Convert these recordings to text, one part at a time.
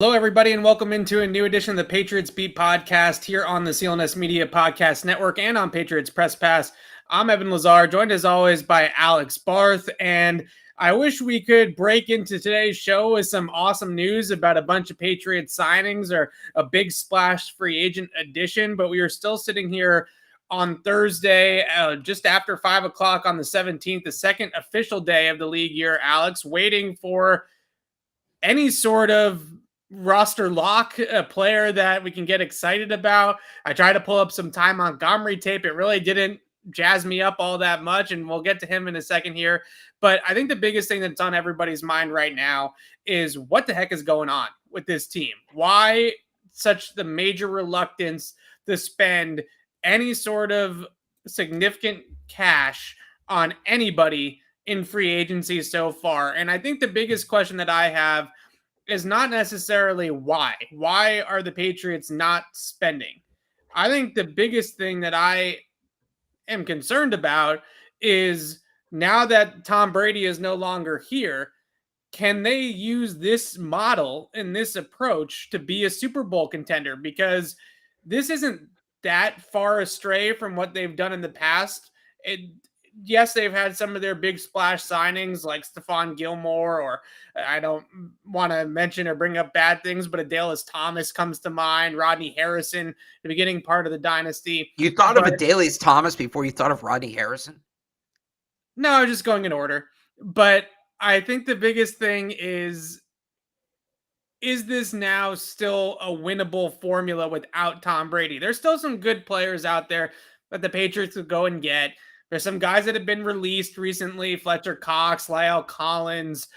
Hello, everybody, and welcome into a new edition of the Patriots Beat podcast here on the CLNS Media Podcast Network and on Patriots Press Pass. I'm Evan Lazar, joined as always by Alex Barth, and I wish we could break into today's show with some awesome news about a bunch of Patriots signings or a big splash free agent addition, but we are still sitting here on Thursday, just after 5 o'clock on the 17th, the second official day of the league year, Alex, waiting for any sort of roster lock, a player that we can get excited about. I tried to pull up some Ty Montgomery tape. It really didn't jazz me up all that much, and we'll get to him in a second here. But I think the biggest thing that's on everybody's mind right now is what the heck is going on with this team? Why such the major reluctance to spend any sort of significant cash on anybody in free agency so far? And I think the biggest question that I have is not necessarily why. Why are the Patriots not spending? I think the biggest thing that I am concerned about is now that Tom Brady is no longer here, can they use this model and this approach to be a Super Bowl contender? Because this isn't that far astray from what they've done in the past. Yes, they've had some of their big splash signings like Stephon Gilmore, or I don't want to mention or bring up bad things, but Adalius Thomas comes to mind, Rodney Harrison, the beginning part of the dynasty. You thought of Adalius Thomas before you thought of Rodney Harrison? No, just going in order. But I think the biggest thing is this now still a winnable formula without Tom Brady? There's still some good players out there that the Patriots could go and get. There's some guys that have been released recently, Fletcher Cox, Lyle Collins,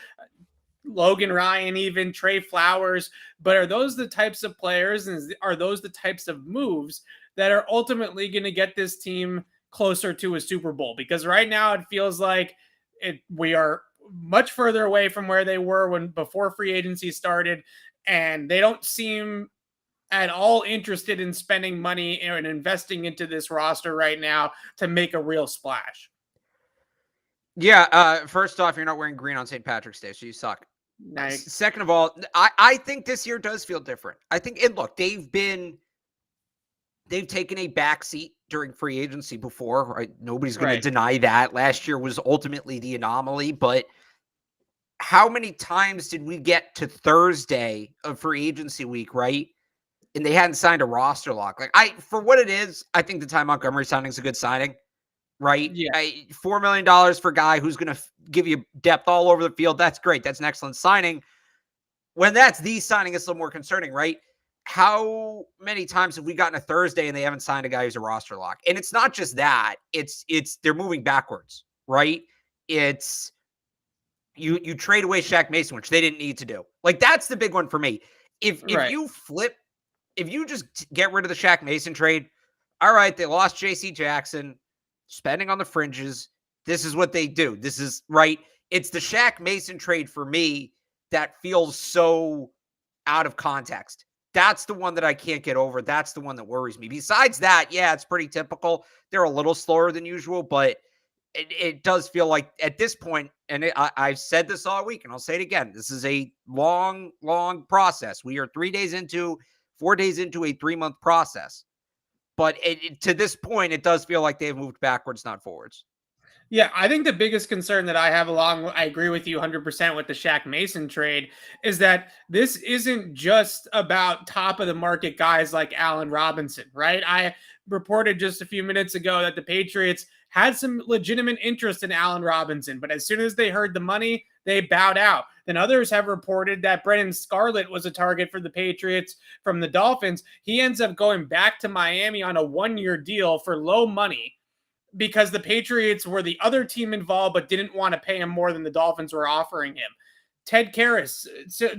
Logan Ryan, even Trey Flowers. But are those the types of players, and are those the types of moves that are ultimately going to get this team closer to a Super Bowl? Because right now it feels like we are much further away from where they were before free agency started, and they don't seem at all interested in spending money and investing into this roster right now to make a real splash. Yeah, first off, you're not wearing green on St. Patrick's Day, so you suck. Nice. Second of all, I think this year does feel different. I think, and look, they've taken a backseat during free agency before, right? Nobody's going to deny that. Last year was ultimately the anomaly, but how many times did we get to Thursday of free agency week, right? And they hadn't signed a roster lock. For what it is, I think the Ty Montgomery signing is a good signing, right? Yeah. $4 million for a guy who's going to give you depth all over the field. That's great. That's an excellent signing. When that's the signing, it's a little more concerning, right? How many times have we gotten a Thursday and they haven't signed a guy who's a roster lock? And it's not just that. It's they're moving backwards, right? It's you trade away Shaq Mason, which they didn't need to do. That's the big one for me. If you just get rid of the Shaq Mason trade, all right, they lost J.C. Jackson, spending on the fringes. This is what they do. This is right. It's the Shaq Mason trade for me that feels so out of context. That's the one that I can't get over. That's the one that worries me. Besides that, yeah, it's pretty typical. They're a little slower than usual, but it does feel like at this point, and I've said this all week, and I'll say it again, this is a long, long process. We are 4 days into a 3-month process. But to this point, it does feel like they've moved backwards, not forwards. Yeah, I think the biggest concern that I have I agree with you 100% with the Shaq Mason trade, is that this isn't just about top of the market guys like Allen Robinson, right? I reported just a few minutes ago that the Patriots had some legitimate interest in Allen Robinson, but as soon as they heard the money, they bowed out. Then others have reported that Brennan Scarlett was a target for the Patriots from the Dolphins. He ends up going back to Miami on a 1-year deal for low money because the Patriots were the other team involved but didn't want to pay him more than the Dolphins were offering him. Ted Karras,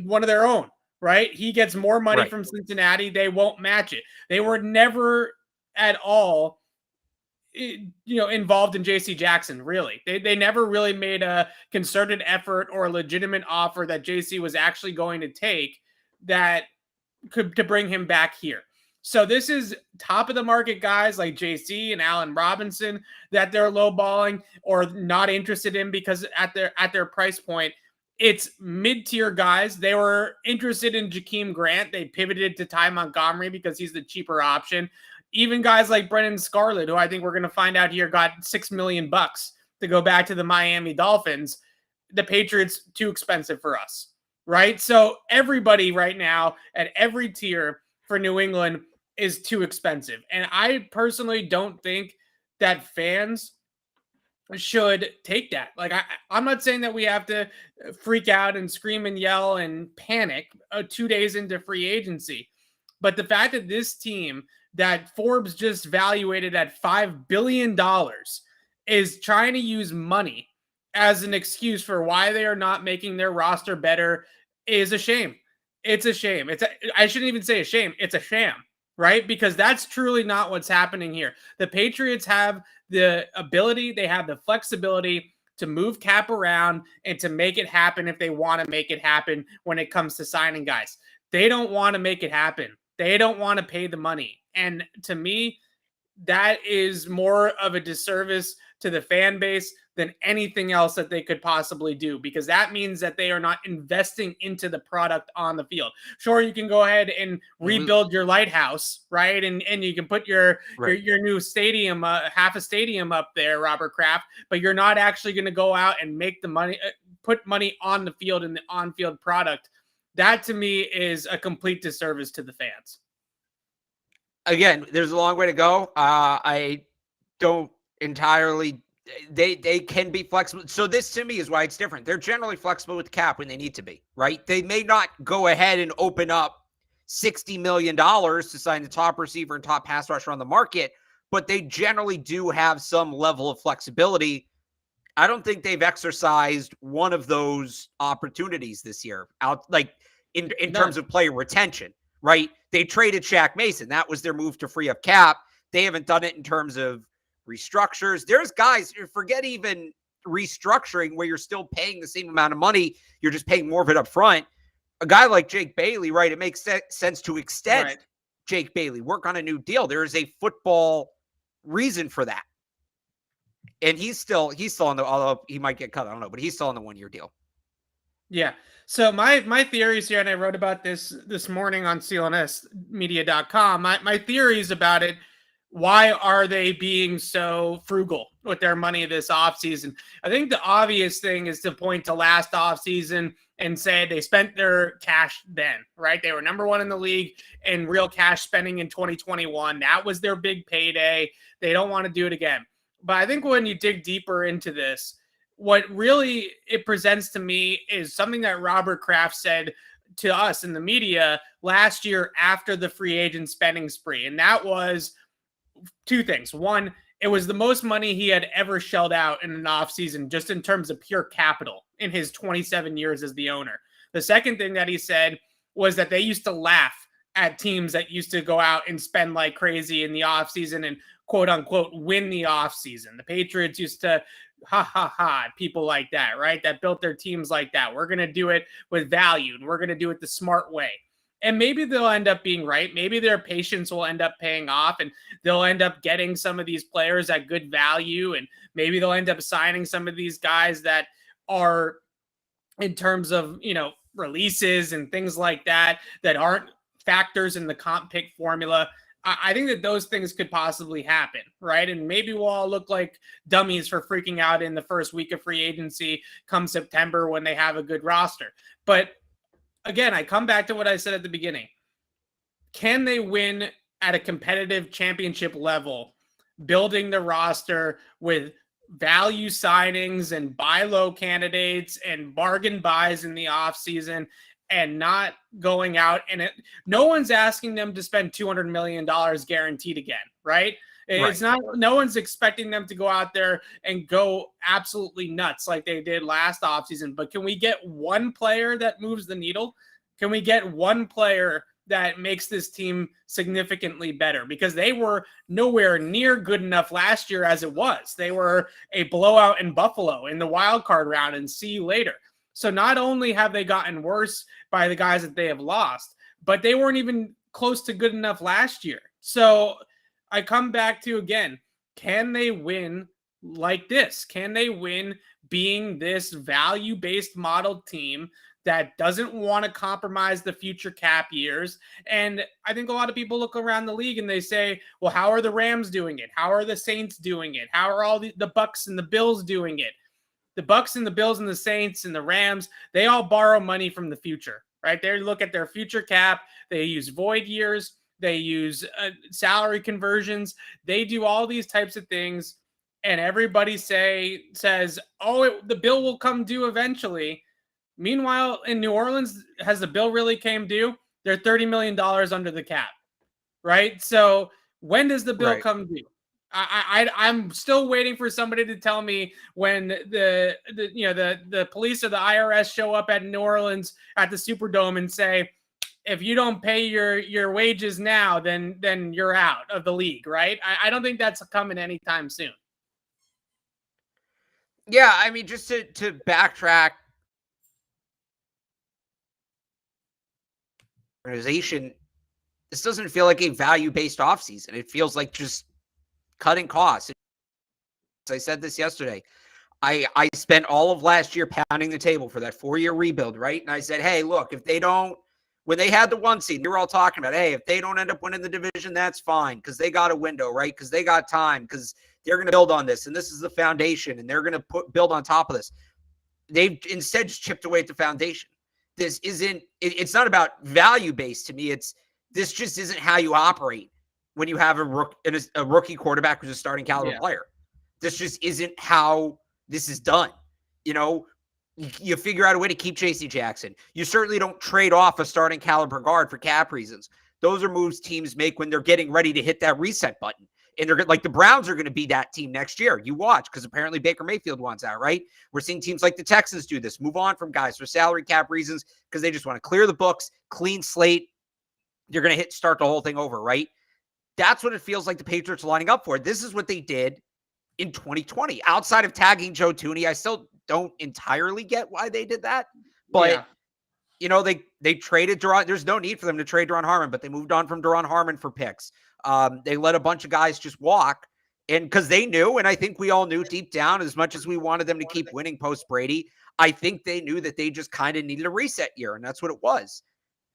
one of their own, right? He gets more money from Cincinnati. They won't match it. They were never at all involved in JC Jackson, really. They never really made a concerted effort or a legitimate offer that JC was actually going to take that could to bring him back here. So this is top of the market guys like JC and Allen Robinson that they're lowballing or not interested in because at their price point. It's mid-tier guys. They were interested in Jakeem Grant. They pivoted to Ty Montgomery because he's the cheaper option. Even guys like Brennan Scarlett, who I think we're going to find out here, got $6 million to go back to the Miami Dolphins. The Patriots, too expensive for us, right? So everybody right now at every tier for New England is too expensive. And I personally don't think that fans should take that. Like, I'm not saying that we have to freak out and scream and yell and panic 2 days into free agency. But the fact that this team that Forbes just valuated at $5 billion is trying to use money as an excuse for why they are not making their roster better is a shame. It's a shame. I shouldn't even say a shame. It's a sham, right? Because that's truly not what's happening here. The Patriots have the ability, they have the flexibility to move cap around and to make it happen if they want to make it happen when it comes to signing guys. They don't want to make it happen. They don't want to pay the money. And to me, that is more of a disservice to the fan base than anything else that they could possibly do, because that means that they are not investing into the product on the field. Sure, you can go ahead and rebuild your lighthouse, right? And you can put your new stadium, half a stadium up there, Robert Kraft, but you're not actually going to go out and make the money, put money on the field and the on-field product. That to me is a complete disservice to the fans. Again, there's a long way to go. I don't entirely. They can be flexible. So this to me is why it's different. They're generally flexible with the cap when they need to be, right? They may not go ahead and open up $60 million to sign the top receiver and top pass rusher on the market, but they generally do have some level of flexibility. I don't think they've exercised one of those opportunities this year out, like in terms of player retention, right? They traded Shaq Mason. That was their move to free up cap. They haven't done it in terms of restructures. There's guys, forget even restructuring where you're still paying the same amount of money. You're just paying more of it up front. A guy like Jake Bailey, right? It makes sense to extend Jake Bailey, work on a new deal. There is a football reason for that. And he's still on the, although he might get cut, I don't know, but he's still on the 1-year deal. Yeah. So my theories here, and I wrote about this morning on CLNSmedia.com. My theories about it. Why are they being so frugal with their money this offseason? I think the obvious thing is to point to last offseason and say they spent their cash then, right? They were number 1 in the league in real cash spending in 2021. That was their big payday. They don't want to do it again. But I think when you dig deeper into this, what really it presents to me is something that Robert Kraft said to us in the media last year after the free agent spending spree. And that was 2 things. One, it was the most money he had ever shelled out in an offseason, just in terms of pure capital in his 27 years as the owner. The second thing that he said was that they used to laugh at teams that used to go out and spend like crazy in the offseason and quote unquote win the offseason. The Patriots used to at people like that, right? That built their teams like that. We're going to do it with value and we're going to do it the smart way. And maybe they'll end up being right. Maybe their patience will end up paying off and they'll end up getting some of these players at good value. And maybe they'll end up signing some of these guys that are, in terms of, releases and things like that, that aren't factors in the comp pick formula. I think that those things could possibly happen, right? And maybe we'll all look like dummies for freaking out in the first week of free agency come September when they have a good roster. But again, I come back to what I said at the beginning. Can they win at a competitive championship level, building the roster with value signings and buy low candidates and bargain buys in the offseason and not going out and no one's asking them to spend $200 million guaranteed again, right? It's not, no one's expecting them to go out there and go absolutely nuts like they did last offseason. But can we get one player that moves the needle? Can we get one player that makes this team significantly better? Because they were nowhere near good enough last year as it was. They were a blowout in Buffalo in the wild card round and see you later. So not only have they gotten worse by the guys that they have lost, but they weren't even close to good enough last year. So I come back to, again, can they win like this? Can they win being this value-based model team that doesn't want to compromise the future cap years. And I think a lot of people look around the league and they say, well, how are the Rams doing it? How are the Saints doing it? How are all the Bucks and the Bills doing it? The Bucks and the Bills and the Saints and the Rams, they all borrow money from the future, right? They look at their future cap. They use void years. They use salary conversions. They do all these types of things. And everybody says, oh, the bill will come due eventually. Meanwhile, in New Orleans, has the bill really came due? They're $30 million under the cap, right? So when does the bill come due? I'm still waiting for somebody to tell me when the police or the IRS show up at New Orleans at the Superdome and say, if you don't pay your wages now, then you're out of the league, right? I don't think that's coming anytime soon. Yeah, I mean, just to backtrack, organization, this doesn't feel like a value-based offseason. It feels like just cutting costs. As I said this yesterday, I spent all of last year pounding the table for that 4-year rebuild, right? And I said, hey, look, if they don't, when they had the 1 seed, we were all talking about, hey, if they don't end up winning the division, that's fine because they got a window, right? Because they got time, because they're going to build on this, and this is the foundation, and they're going to build on top of this. They've instead just chipped away at the foundation. This isn't, it's not about value-based to me. This just isn't how you operate when you have a rookie quarterback who's a starting caliber player. This just isn't how this is done. You figure out a way to keep J.C. Jackson. You certainly don't trade off a starting caliber guard for cap reasons. Those are moves teams make when they're getting ready to hit that reset button. And they're like the Browns are going to be that team next year. You watch, because apparently Baker Mayfield wants out, right? We're seeing teams like the Texans do this, move on from guys for salary cap reasons because they just want to clear the books, clean slate. You're going to start the whole thing over, right? That's what it feels like the Patriots are lining up for. This is what they did in 2020. Outside of tagging Joe Thuney, I still don't entirely get why they did that. But, they traded Duron. There's no need for them to trade Duron Harmon, but they moved on from Duron Harmon for picks. They let a bunch of guys just walk, and because they knew, and I think we all knew deep down, as much as we wanted them to keep winning post Brady, I think they knew that they just kind of needed a reset year, and that's what it was.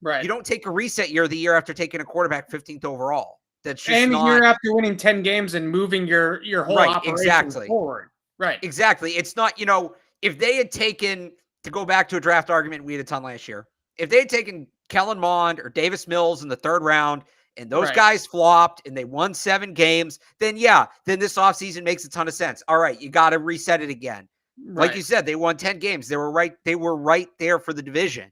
Right. You don't take a reset year the year after taking a quarterback 15th overall. That's just and year after winning 10 games and moving your whole operation forward. Right. Exactly. It's not, if they had taken, to go back to a draft argument we had a ton last year, if they had taken Kellen Mond or Davis Mills in the 3rd round, and those guys flopped and they won 7 games, then this offseason makes a ton of sense. All right, you got to reset it again. Like you said, they won 10 games. They were right there for the division.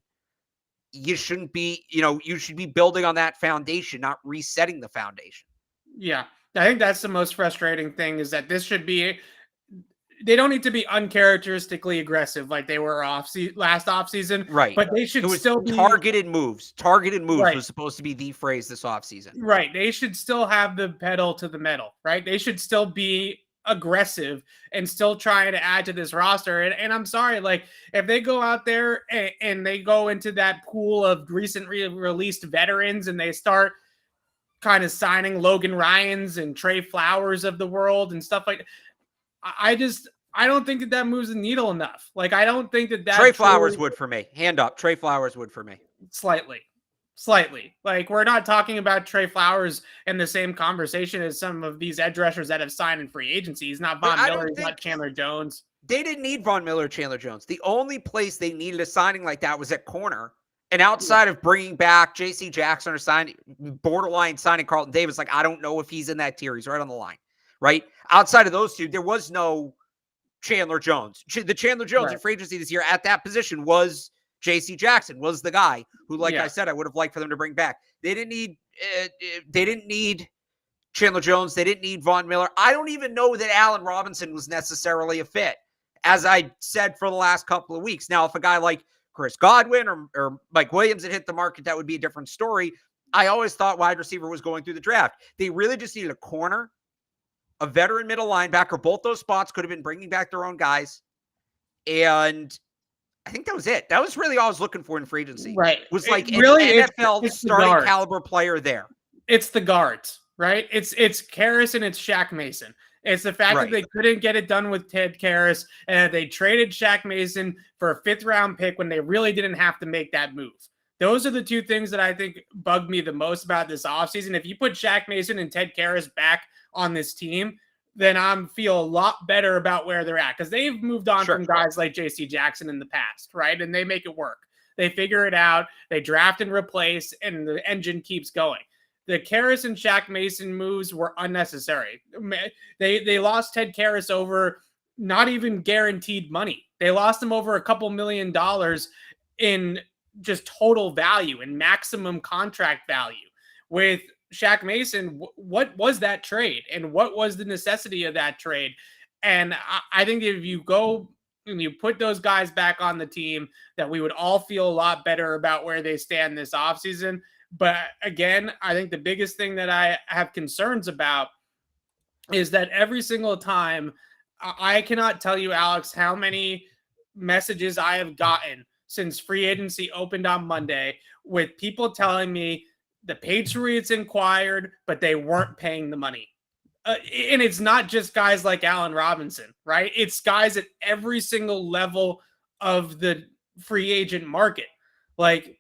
You shouldn't be, you should be building on that foundation, not resetting the foundation. Yeah. I think that's the most frustrating thing, is that this should be, they don't need to be uncharacteristically aggressive like they were last offseason. Right. But they should still be targeted moves. Targeted moves was supposed to be the phrase this offseason. Right. They should still have the pedal to the metal, right? They should still be aggressive and still trying to add to this roster. And I'm sorry, like, if they go out there and they go into that pool of recent released veterans and they start kind of signing Logan Ryans and Trey Flowers of the world and stuff like that, I don't think that moves the needle enough. Like, I don't think that Trey Flowers would for me. Hand up. Trey Flowers would for me. Slightly. Like, we're not talking about Trey Flowers in the same conversation as some of these edge rushers that have signed in free agency. He's not Von Miller. He's not Chandler Jones. They didn't need Von Miller or Chandler Jones. The only place they needed a signing like that was at corner. And outside of bringing back J.C. Jackson or borderline signing Carlton Davis, like, I don't know if he's in that tier. He's right on the line. Right? Outside of those two, there was no Chandler Jones. The Chandler Jones in free agency this year at that position was J.C. Jackson, was the guy who, like I said, I would have liked for them to bring back. They didn't need Chandler Jones. They didn't need Von Miller. I don't even know that Allen Robinson was necessarily a fit, as I said for the last couple of weeks. Now, if a guy like Chris Godwin or Mike Williams had hit the market, that would be a different story. I always thought wide receiver was going through the draft. They really just needed a corner, a veteran middle linebacker. Both those spots could have been bringing back their own guys. And I think that was it. That was really all I was looking for in free agency. Right. Was like an really, NFL starting caliber player there. It's the guards, right? It's Karras and it's Shaq Mason. It's the fact that Right. they couldn't get it done with Ted Karras and that they traded Shaq Mason for a 5th-round pick when they really didn't have to make that move. Those are the two things that I think bugged me the most about this offseason. If you put Shaq Mason and Ted Karras back on this team, then I feel a lot better about where they're at because they've moved on from guys like J.C. Jackson in the past, right? And they make it work. They figure it out. They draft and replace, and the engine keeps going. The Karras and Shaq Mason moves were unnecessary. They lost Ted Karras over not even guaranteed money. They lost him over a couple $1 million in just total value and maximum contract value. With Shaq Mason, what was that trade? And what was the necessity of that trade? And I think if you go and you put those guys back on the team, that we would all feel a lot better about where they stand this offseason. But again, I think the biggest thing that I have concerns about is that every single time, I cannot tell you, Alex, how many messages I have gotten since free agency opened on Monday with people telling me the Patriots inquired, but they weren't paying the money. And it's not just guys like Allen Robinson, right? It's guys at every single level of the free agent market. Like,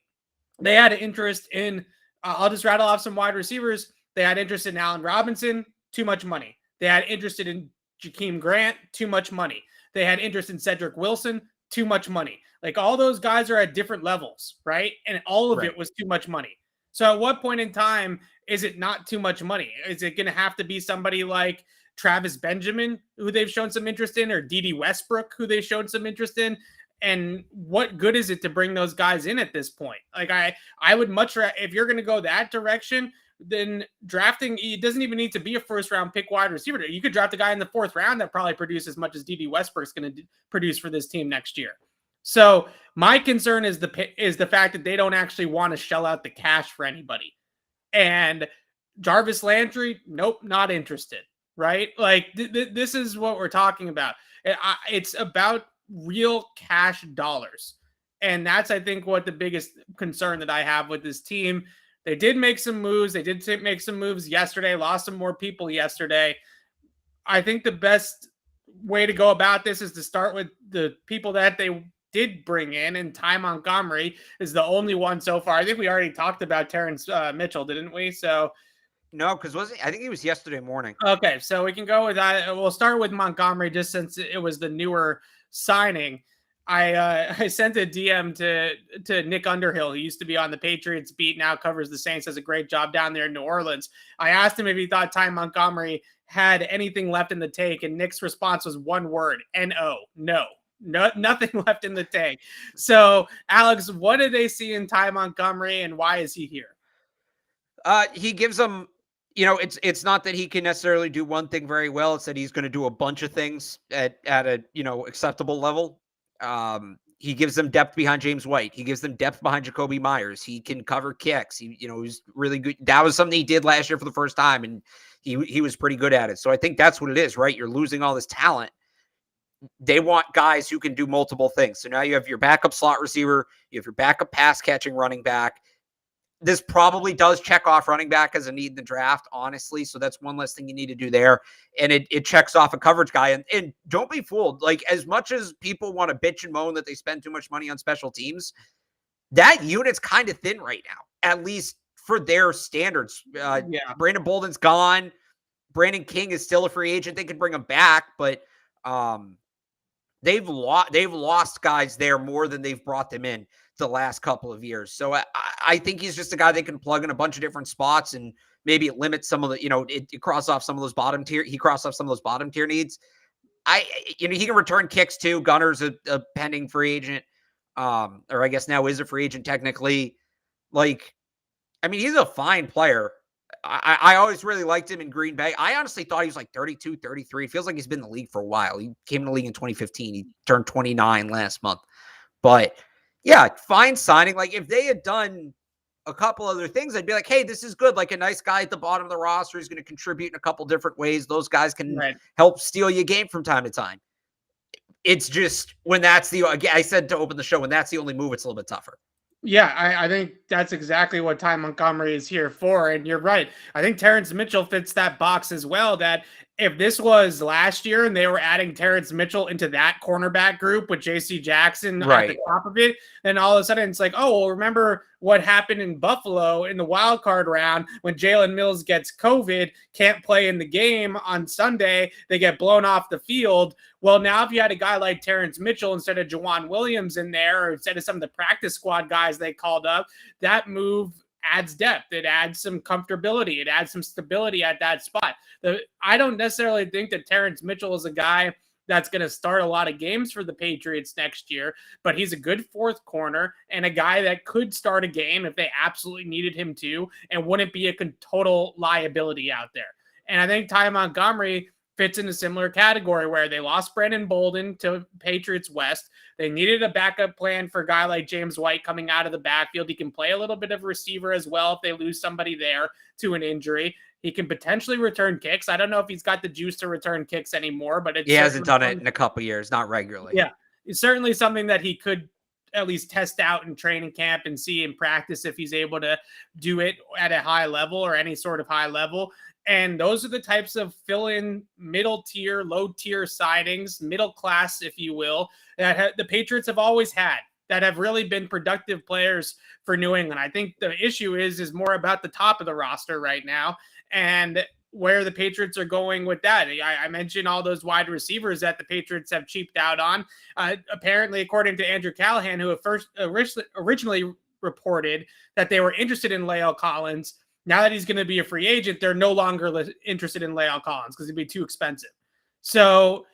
they had an interest in, I'll just rattle off some wide receivers. They had interest in Allen Robinson, too much money. They had interest in Jakeem Grant, too much money. They had interest in Cedric Wilson, too much money. Like, all those guys are at different levels, right? And all of it was too much money. So at what point in time is it not too much money? Is it going to have to be somebody like Travis Benjamin, who they've shown some interest in, or Dede Westbrook, who they showed some interest in? And what good is it to bring those guys in at this point? Like, I would much rather, if you're going to go that direction, then drafting, it doesn't even need to be a 1st-round pick wide receiver. You could draft a guy in the 4th round that probably produces as much as Dede Westbrook's going to produce for this team next year. So my concern is the fact that they don't actually want to shell out the cash for anybody. And Jarvis Landry, nope, not interested, right? Like, this is what we're talking about. It's about real cash dollars. And that's, I think, what the biggest concern that I have with this team. They did make some moves. They did make some moves yesterday, lost some more people yesterday. I think the best way to go about this is to start with the people that they did bring in, and Ty Montgomery is the only one so far. I think we already talked about Terrence Mitchell, didn't we? So no, because I think it was yesterday morning. Okay, so we can go with that. We'll start with Montgomery just since it was the newer signing. I sent a DM to Nick Underhill, who used to be on the Patriots beat, now covers the Saints, does a great job down there in New Orleans. I asked him if he thought Ty Montgomery had anything left in the tank, and Nick's response was one word: N-O. No, nothing left in the tank. So, Alex, what did they see in Ty Montgomery, and why is he here? He gives them, it's not that he can necessarily do one thing very well. It's that he's going to do a bunch of things at a, acceptable level. He gives them depth behind James White. He gives them depth behind Jacoby Myers. He can cover kicks. He's really good. That was something he did last year for the first time, and he was pretty good at it. So I think that's what it is, right? You're losing all this talent. They want guys who can do multiple things. So now you have your backup slot receiver, you have your backup pass catching running back. This probably does check off running back as a need in the draft, honestly. So that's one less thing you need to do there. And it checks off a coverage guy. And don't be fooled. Like, as much as people want to bitch and moan that they spend too much money on special teams, that unit's kind of thin right now, at least for their standards. Brandon Bolden's gone. Brandon King is still a free agent. They could bring him back, but they've lost guys there more than they've brought them in the last couple of years. So I think he's just a guy that can plug in a bunch of different spots, and maybe it limits some of the, it cross off some of those bottom tier. He crossed off some of those bottom tier needs. He can return kicks too. Gunner's a pending free agent. Or I guess now is a free agent technically. He's a fine player. I always really liked him in Green Bay. I honestly thought he was like 32, 33. It feels like he's been in the league for a while. He came in the league in 2015. He turned 29 last month. But yeah, fine signing. Like, if they had done a couple other things, I'd be like, hey, this is good. Like, a nice guy at the bottom of the roster is going to contribute in a couple different ways. Those guys can help steal you a game from time to time. It's just when that's I said to open the show, when that's the only move, it's a little bit tougher. Yeah, I think that's exactly what Ty Montgomery is here for. And you're right. I think Terrence Mitchell fits that box as well, that if this was last year and they were adding Terrence Mitchell into that cornerback group with JC Jackson at the top of it, then all of a sudden it's like, oh, well, remember what happened in Buffalo in the wild card round when Jalen Mills gets COVID, can't play in the game on Sunday, they get blown off the field. Well, now if you had a guy like Terrence Mitchell instead of Jawan Williams in there, or instead of some of the practice squad guys they called up, that move adds depth. It adds some comfortability. It adds some stability at that spot. I don't necessarily think that Terrence Mitchell is a guy that's going to start a lot of games for the Patriots next year, but he's a good fourth corner and a guy that could start a game if they absolutely needed him to and wouldn't be a total liability out there. And I think Ty Montgomery fits in a similar category where they lost Brandon Bolden to Patriots West. They needed a backup plan for a guy like James White coming out of the backfield. He can play a little bit of receiver as well if they lose somebody there to an injury. He can potentially return kicks. I don't know if he's got the juice to return kicks anymore, but he hasn't done it in a couple of years, not regularly. Yeah, it's certainly something that he could at least test out in training camp and see in practice if he's able to do it at a high level or any sort of high level. And those are the types of fill-in middle tier, low tier signings, middle class, if you will, that the Patriots have always had, that have really been productive players for New England. I think the issue is more about the top of the roster right now and where the Patriots are going with that. I mentioned all those wide receivers that the Patriots have cheaped out on. Apparently, according to Andrew Callahan, who originally reported that they were interested in La'el Collins, now that he's going to be a free agent, they're no longer interested in La'el Collins because it'd be too expensive. So,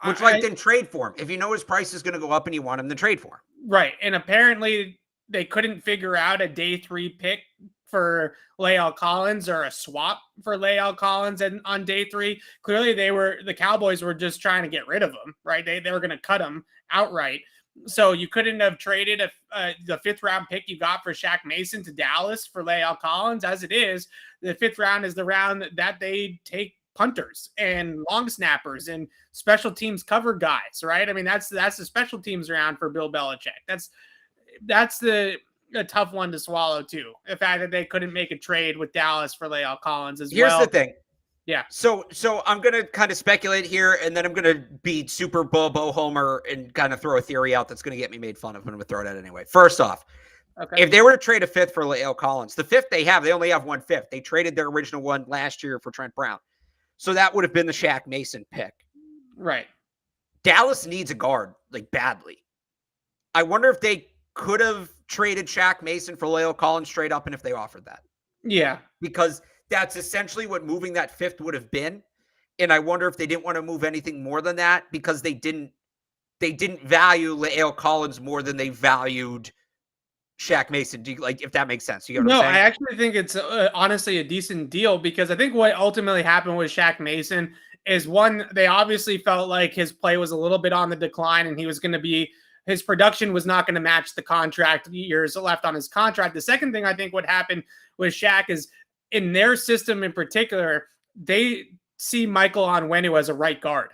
then trade for him. If you know his price is going to go up and you want him, to trade for him. Right. And apparently they couldn't figure out a day 3 pick for La'el Collins or a swap for La'el Collins on day 3. Clearly the Cowboys were just trying to get rid of him, right? They were going to cut him outright. So you couldn't have traded the 5th round pick you got for Shaq Mason to Dallas for La'el Collins. As it is, the 5th round is the round that they take punters and long snappers and special teams cover guys, right? I mean, that's the special teams round for Bill Belichick. That's a tough one to swallow too. The fact that they couldn't make a trade with Dallas for La'el Collins as well. Here's the thing. Yeah. So I'm going to kind of speculate here, and then I'm going to be super Bobo Homer and kind of throw a theory out that's going to get me made fun of, but I'm going to throw it out anyway. First off, if they were to trade a 5th for La'el Collins, the 5th they only have 1 5th. They traded their original one last year for Trent Brown. So that would have been the Shaq Mason pick. Right. Dallas needs a guard, like badly. I wonder if they could have traded Shaq Mason for La'el Collins straight up and if they offered that. Yeah. Because that's essentially what moving that 5th would have been. And I wonder if they didn't want to move anything more than that because they didn't value La'el Collins more than they valued Shaq Mason. If that makes sense? You know what I'm saying? I actually think it's honestly a decent deal because I think what ultimately happened with Shaq Mason is, one, they obviously felt like his play was a little bit on the decline and his production was not going to match the contract years left on his contract. The second thing I think what happened with Shaq is, in their system in particular, they see Michael Onwenu as a right guard.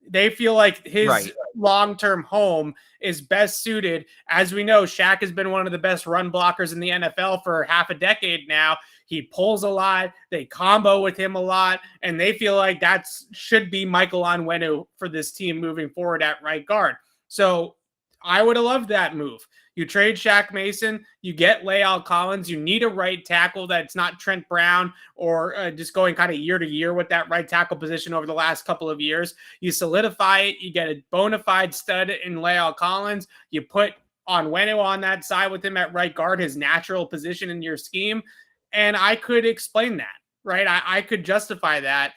They feel like his long-term home is best suited. As we know, Shaq has been one of the best run blockers in the NFL for half a decade now. He pulls a lot. They combo with him a lot. And they feel like that should be Michael Onwenu for this team moving forward at right guard. So I would have loved that move. You trade Shaq Mason, you get La'el Collins, you need a right tackle that's not Trent Brown or just going kind of year to year with that right tackle position over the last couple of years. You solidify it, you get a bona fide stud in La'el Collins, you put Onwenu on that side with him at right guard, his natural position in your scheme, and I could explain that, right? I could justify that.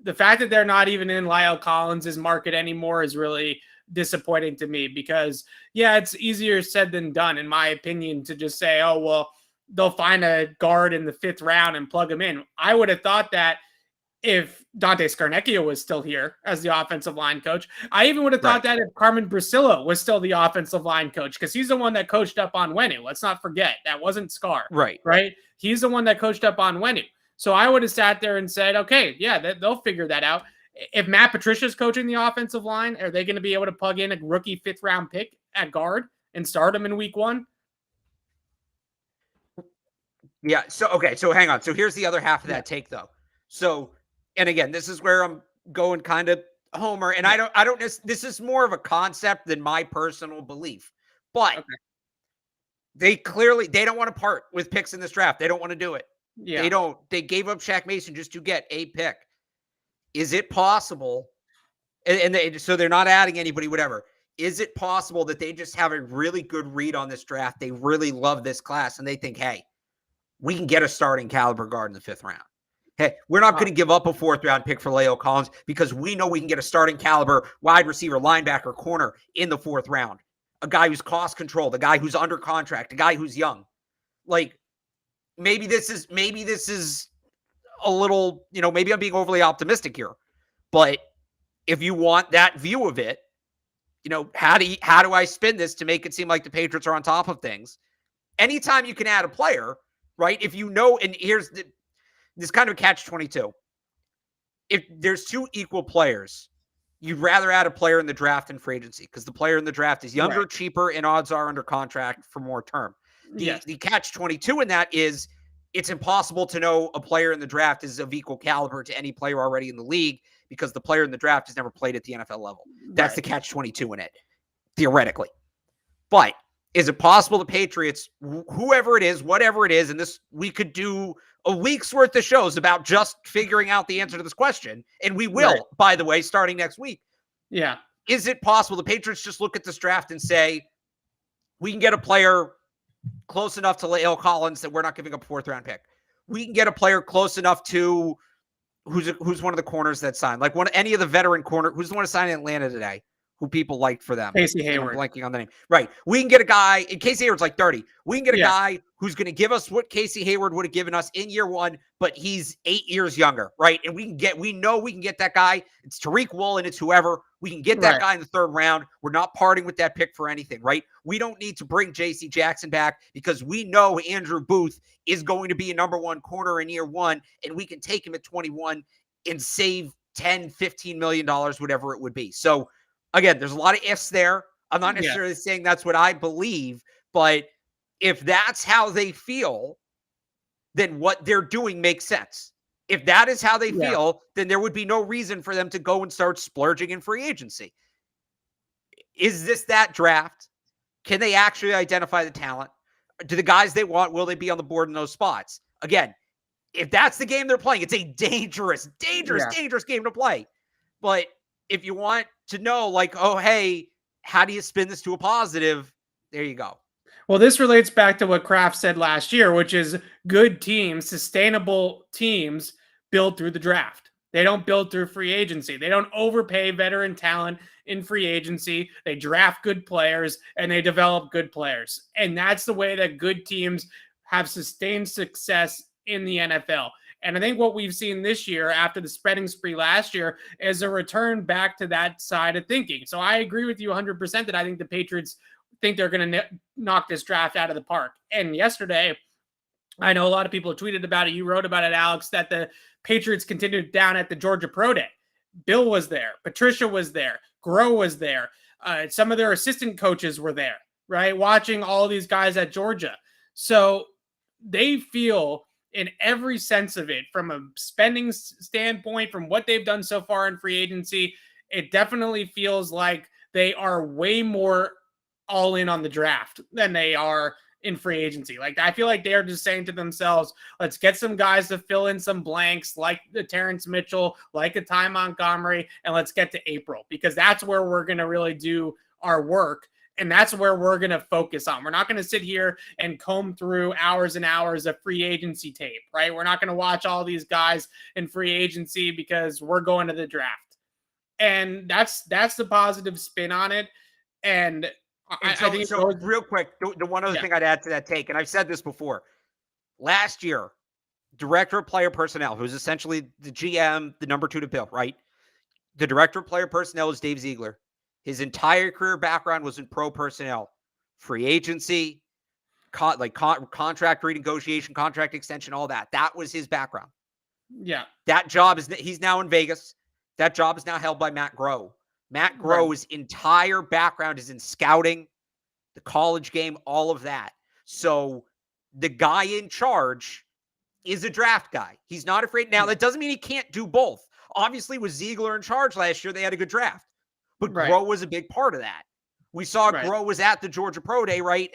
The fact that they're not even in La'el Collins' market anymore is really disappointing to me because, yeah, it's easier said than done, in my opinion, to just say, oh, well, they'll find a guard in the 5th round and plug him in. I would have thought that if Dante Scarnecchia was still here as the offensive line coach. I even would have thought that if Carmen Bracillo was still the offensive line coach, because he's the one that coached up Onwenu. Let's not forget, that wasn't Scar. Right? He's the one that coached up Onwenu. So I would have sat there and said, okay, yeah, they'll figure that out. If Matt Patricia's coaching the offensive line, are they going to be able to plug in a rookie 5th round pick at guard and start him in week 1? Yeah. So hang on. So here's the other half of that take though. So and again, this is where I'm going kind of homer, and I don't, this is more of a concept than my personal belief, but they don't want to part with picks in this draft. They don't want to do it. Yeah. They gave up Shaq Mason just to get a pick. Is it possible? So they're not adding anybody, whatever. Is it possible that they just have a really good read on this draft? They really love this class and they think, hey, we can get a starting caliber guard in the 5th round. Hey, we're not going to give up a 4th round pick for La'el Collins because we know we can get a starting caliber wide receiver, linebacker, corner in the 4th round. A guy who's cost controlled, a guy who's under contract, a guy who's young. Like, maybe this is a little, maybe I'm being overly optimistic here, but if you want that view of it, how do I spin this to make it seem like the Patriots are on top of things? Anytime you can add a player, right? If and here's this kind of catch-22. If there's 2 equal players, you'd rather add a player in the draft than free agency because the player in the draft is younger, cheaper, and odds are under contract for more term. The catch-22 in that is it's impossible to know a player in the draft is of equal caliber to any player already in the league because the player in the draft has never played at the NFL level. That's the catch-22 in it, theoretically. But is it possible the Patriots, whoever it is, whatever it is, and we could do a week's worth of shows about just figuring out the answer to this question, and we will, by the way, starting next week. Yeah. Is it possible the Patriots just look at this draft and say, we can get a player close enough to La'el Collins that we're not giving up a 4th round pick. We can get a player close enough to who's one of the corners that signed, like any of the veteran corner. Who's the one who signed in Atlanta today? Who people liked for them? Casey Hayward. I'm blanking on the name. Right. We can get a guy, and Casey Hayward's like 30. We can get a guy who's going to give us what Casey Hayward would have given us in year 1, but he's 8 years younger, right? And we know we can get that guy. It's Tariq Woolen, it's whoever. We can get that guy in the 3rd round. We're not parting with that pick for anything, right? We don't need to bring J.C. Jackson back because we know Andrew Booth is going to be a number 1 corner in year 1, and we can take him at 21 and save $10, $15 million, whatever it would be. So, again, there's a lot of ifs there. I'm not necessarily saying that's what I believe, but if that's how they feel, then what they're doing makes sense. If that is how they feel, then there would be no reason for them to go and start splurging in free agency. Is this that draft? Can they actually identify the talent? Do the guys they want, will they be on the board in those spots? Again, if that's the game they're playing, it's a dangerous game to play. But if you want to know, like, oh, hey, how do you spin this to a positive? There you go. Well, this relates back to what Kraft said last year, which is good teams, sustainable teams build through the draft. They don't build through free agency. They don't overpay veteran talent in free agency. They draft good players and they develop good players. And that's the way that good teams have sustained success in the NFL. And I think what we've seen this year after the spending spree last year is a return back to that side of thinking. So I agree with you 100% that I think the Patriots think they're going to knock this draft out of the park. And yesterday, I know a lot of people tweeted about it. You wrote about it, Alex, that the Patriots continued down at the Georgia Pro Day. Bill was there. Patricia was there. Groh was there. Some of their assistant coaches were there, right? Watching all these guys at Georgia. So they feel in every sense of it, from a spending standpoint, from what they've done so far in free agency, it definitely feels like they are way more all in on the draft than they are in free agency. Like, I feel like they're just saying to themselves, let's get some guys to fill in some blanks like the Terrence Mitchell, like a Ty Montgomery, and let's get to April, because that's where we're going to really do our work. And that's where we're going to focus on. We're not going to sit here and comb through hours and hours of free agency tape, right? We're not going to watch all these guys in free agency because we're going to the draft. And that's the positive spin on it. And I think so real quick, the one other thing I'd add to that take, and I've said this before, last year, director of player personnel, who's essentially the GM, the number 2 to Bill, right? The director of player personnel is Dave Ziegler. His entire career background was in pro personnel, free agency, contract renegotiation, contract extension, all that. That was his background. Yeah. That job he's now in Vegas. That job is now held by Matt Groh. Matt Groh's entire background is in scouting, the college game, all of that. So the guy in charge is a draft guy. He's not afraid. Now, that doesn't mean he can't do both. Obviously, with Ziegler in charge last year, they had a good draft. But Right. Groh was a big part of that. We saw Right. Groh was at the Georgia Pro Day, right?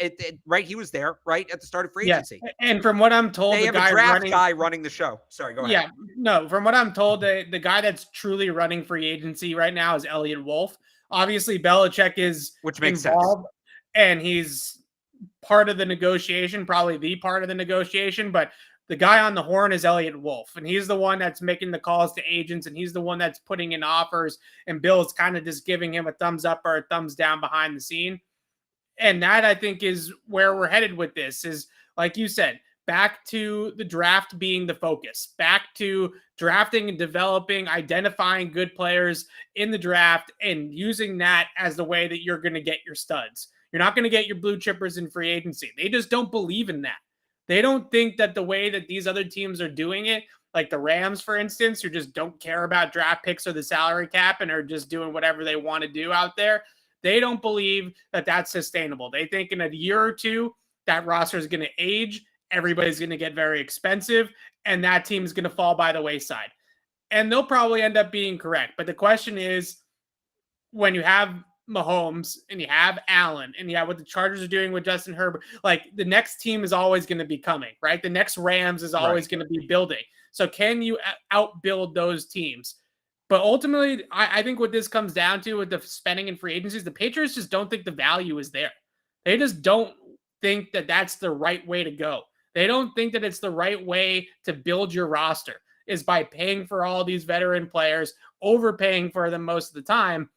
Right, he was there, right, at the start of free agency. And from what I'm told, they have a draft guy running the show. Sorry, go ahead. Yeah, no, from what I'm told, the guy that's truly running free agency right now is Elliot Wolf. Obviously, Belichick is Which makes involved, sense. and he's part of the negotiation, probably the part of the negotiation, but the guy on the horn is Elliot Wolf, and he's the one that's making the calls to agents, and he's the one that's putting in offers, and Bill's kind of just giving him a thumbs up or a thumbs down behind the scene. And that, I think, is where we're headed with this, is like you said, back to the draft being the focus, back to drafting and developing, identifying good players in the draft and using that as the way that you're going to get your studs. You're not going to get your blue chippers in free agency. They just don't believe in that. They don't think that the way that these other teams are doing it, like the Rams, for instance, who just don't care about draft picks or the salary cap and are just doing whatever they want to do out there, they don't believe that that's sustainable. They think in a year or two, that roster is going to age, everybody's going to get very expensive, and that team is going to fall by the wayside. And they'll probably end up being correct. But the question is, when you have Mahomes and you have Allen and you have what the Chargers are doing with Justin Herbert, like the next team is always going to be coming, right? The next Rams is always going to be building. So can you outbuild those teams? But ultimately, I think what this comes down to with the spending and free agencies, the Patriots just don't think the value is there. They just don't think that that's the right way to go. They don't think that it's the right way to build your roster is by paying for all these veteran players, overpaying for them most of the time.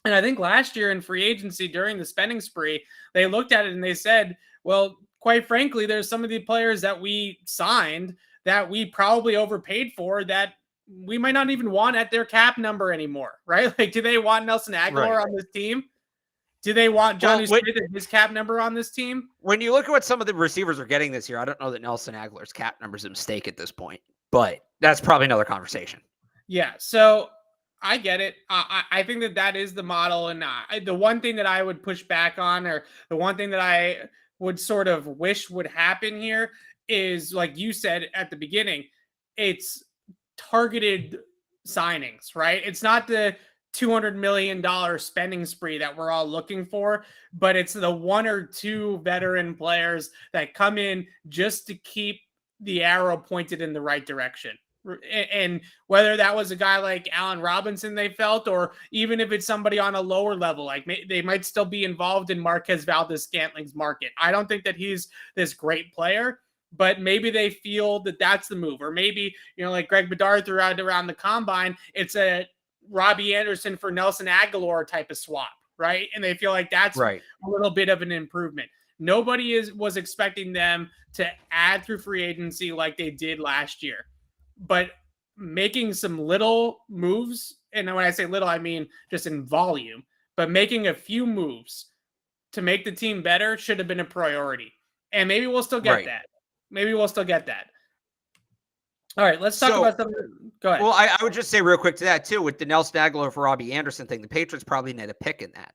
And I think last year in free agency during the spending spree, they looked at it and they said, well, quite frankly, there's some of the players that we signed that we probably overpaid for that we might not even want at their cap number anymore, right? Like, do they want Nelson Aguilar on this team? Do they want Johnny Smith at his cap number on this team? When you look at what some of the receivers are getting this year, I don't know that Nelson Aguilar's cap number is a mistake at this point, but that's probably another conversation. Yeah, so I get it. I think that is the model. And the one thing that I would push back on, or the one thing that I would sort of wish would happen here is, like you said at the beginning, it's targeted signings, right? It's not the $200 million spending spree that we're all looking for, but it's the one or two veteran players that come in just to keep the arrow pointed in the right direction. And whether that was a guy like Allen Robinson they felt, or even if it's somebody on a lower level, like they might still be involved in Marquez Valdez-Scantling's market. I don't think that he's this great player, but maybe they feel that that's the move. Or maybe, like Greg Bedard threw out around the combine, it's a Robbie Anderson for Nelson Aguilar type of swap, right? And they feel like that's a little bit of an improvement. Nobody was expecting them to add through free agency like they did last year. But making some little moves, and when I say little, I mean just in volume, but making a few moves to make the team better should have been a priority. And maybe we'll still get that. Maybe we'll still get that. All right, let's talk about something. Go ahead. Well, I would just say real quick to that, too, with the Nelson Aguilar for Robbie Anderson thing, the Patriots probably net a pick in that,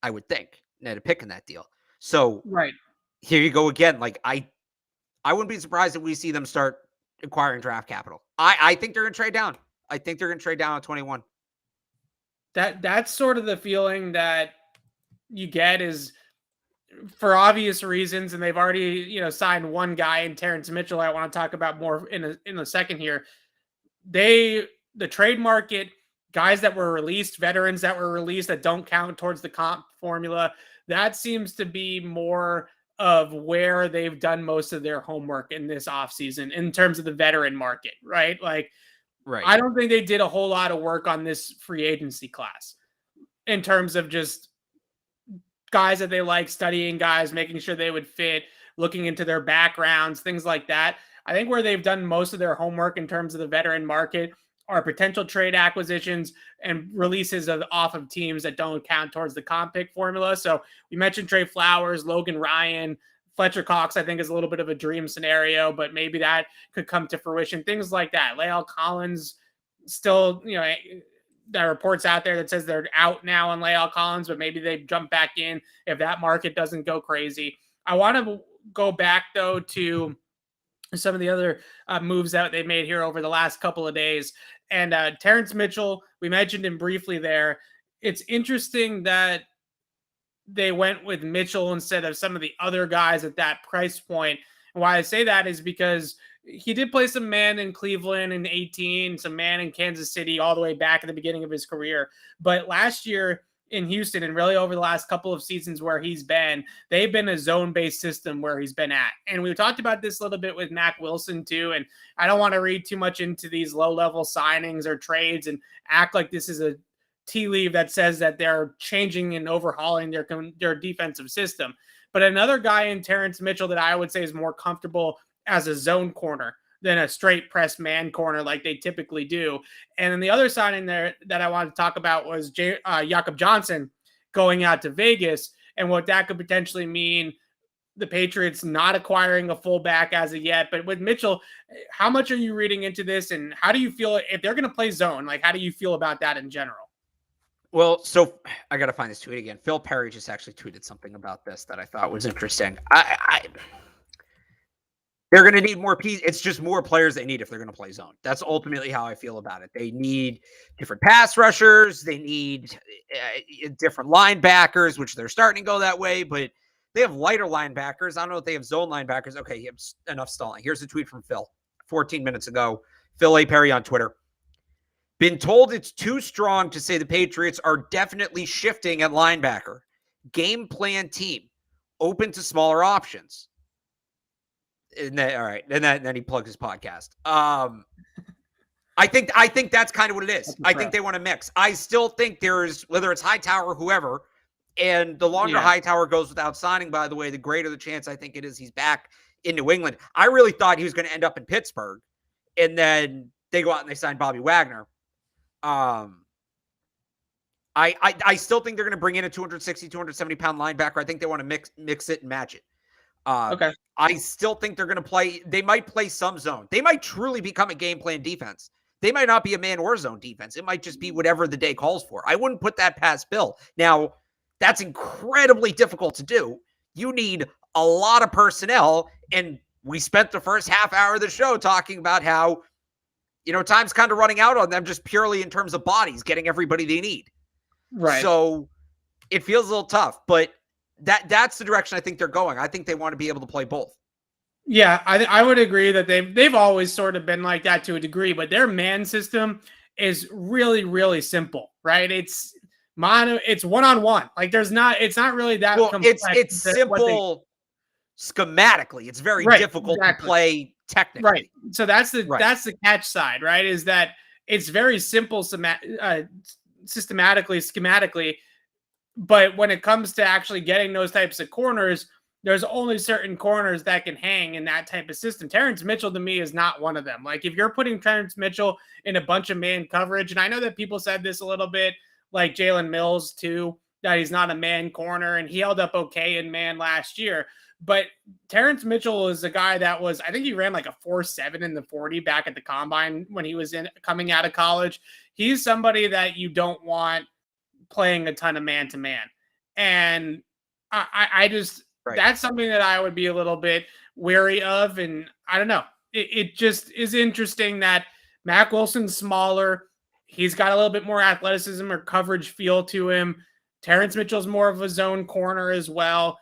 I would think. Net a pick in that deal. So here you go again. Like, I wouldn't be surprised if we see them start acquiring draft capital. I think they're going to trade down. I think they're going to trade down at 21. That's sort of the feeling that you get, is for obvious reasons, and they've already signed one guy in Terrence Mitchell. I want to talk about more in a second here. The trade market, guys that were released, veterans that were released that don't count towards the comp formula, that seems to be more of where they've done most of their homework in this offseason in terms of the veteran market, right? Like, I don't think they did a whole lot of work on this free agency class in terms of just guys that they like, studying guys, making sure they would fit, looking into their backgrounds, things like that. I think where they've done most of their homework in terms of the veteran market are potential trade acquisitions and releases off of teams that don't count towards the comp pick formula. So we mentioned Trey Flowers, Logan Ryan, Fletcher Cox, I think is a little bit of a dream scenario, but maybe that could come to fruition. Things like that. Lael Collins still, there are reports out there that says they're out now on Lael Collins, but maybe they jump back in if that market doesn't go crazy. I want to go back, though, to some of the other moves that they made here over the last couple of days. And Terrence Mitchell, we mentioned him briefly there. It's interesting that they went with Mitchell instead of some of the other guys at that price point. And why I say that is because he did play some man in Cleveland in 18, some man in Kansas City all the way back at the beginning of his career. But last year in Houston, and really over the last couple of seasons where he's been, they've been a zone-based system where he's been at. And we talked about this a little bit with Mac Wilson too. And I don't want to read too much into these low-level signings or trades and act like this is a tea leaf that says that they're changing and overhauling their defensive system. But another guy in Terrence Mitchell that I would say is more comfortable as a zone corner than a straight press man corner like they typically do. And then the other signing there that I wanted to talk about was Jakob Johnson going out to Vegas and what that could potentially mean. The Patriots not acquiring a fullback as of yet, but with Mitchell, how much are you reading into this, and how do you feel if they're going to play zone? Like, how do you feel about that in general? Well, so I got to find this tweet again. Phil Perry just actually tweeted something about this that I thought was interesting. They're going to need more pieces. It's just more players they need if they're going to play zone. That's ultimately how I feel about it. They need different pass rushers. They need different linebackers, which they're starting to go that way, but they have lighter linebackers. I don't know if they have zone linebackers. Okay, enough stalling. Here's a tweet from Phil 14 minutes ago. Phil A. Perry on Twitter. Been told it's too strong to say the Patriots are definitely shifting at linebacker. Game plan team. Open to smaller options. And then, all right. And then he plugs his podcast. I think that's kind of what it is. I think they want to mix. I still think there's, whether it's Hightower or whoever, and the longer Hightower goes without signing, by the way, the greater the chance I think it is he's back in New England. I really thought he was going to end up in Pittsburgh, and then they go out and they sign Bobby Wagner. I still think they're going to bring in a 260, 270-pound linebacker. I think they want to mix it and match it. Okay. I still think they're going to play. They might play some zone. They might truly become a game plan defense. They might not be a man or zone defense. It might just be whatever the day calls for. I wouldn't put that past Bill. Now, that's incredibly difficult to do. You need a lot of personnel. And we spent the first half hour of the show talking about how, time's kind of running out on them just purely in terms of bodies, getting everybody they need. Right. So it feels a little tough, but that's the direction I think they're going. I think they want to be able to play both. Yeah, I would agree that they've always sort of been like that to a degree, but their man system is really, really simple, right? It's one-on-one. Like it's not really that complex. It's simple schematically. It's very difficult to play technically. Right. So that's the catch side, right? Is that it's very simple systematically, schematically. But when it comes to actually getting those types of corners, there's only certain corners that can hang in that type of system. Terrence Mitchell, to me, is not one of them. Like, if you're putting Terrence Mitchell in a bunch of man coverage, and I know that people said this a little bit, like Jalen Mills, too, that he's not a man corner, and he held up okay in man last year. But Terrence Mitchell is a guy that was, I think he ran like a 4.7 in the 40 back at the combine when he was coming out of college. He's somebody that you don't want playing a ton of man-to-man. And I just, that's something that I would be a little bit wary of. And I don't know. It just is interesting that Mac Wilson's smaller. He's got a little bit more athleticism or coverage feel to him. Terrence Mitchell's more of a zone corner as well.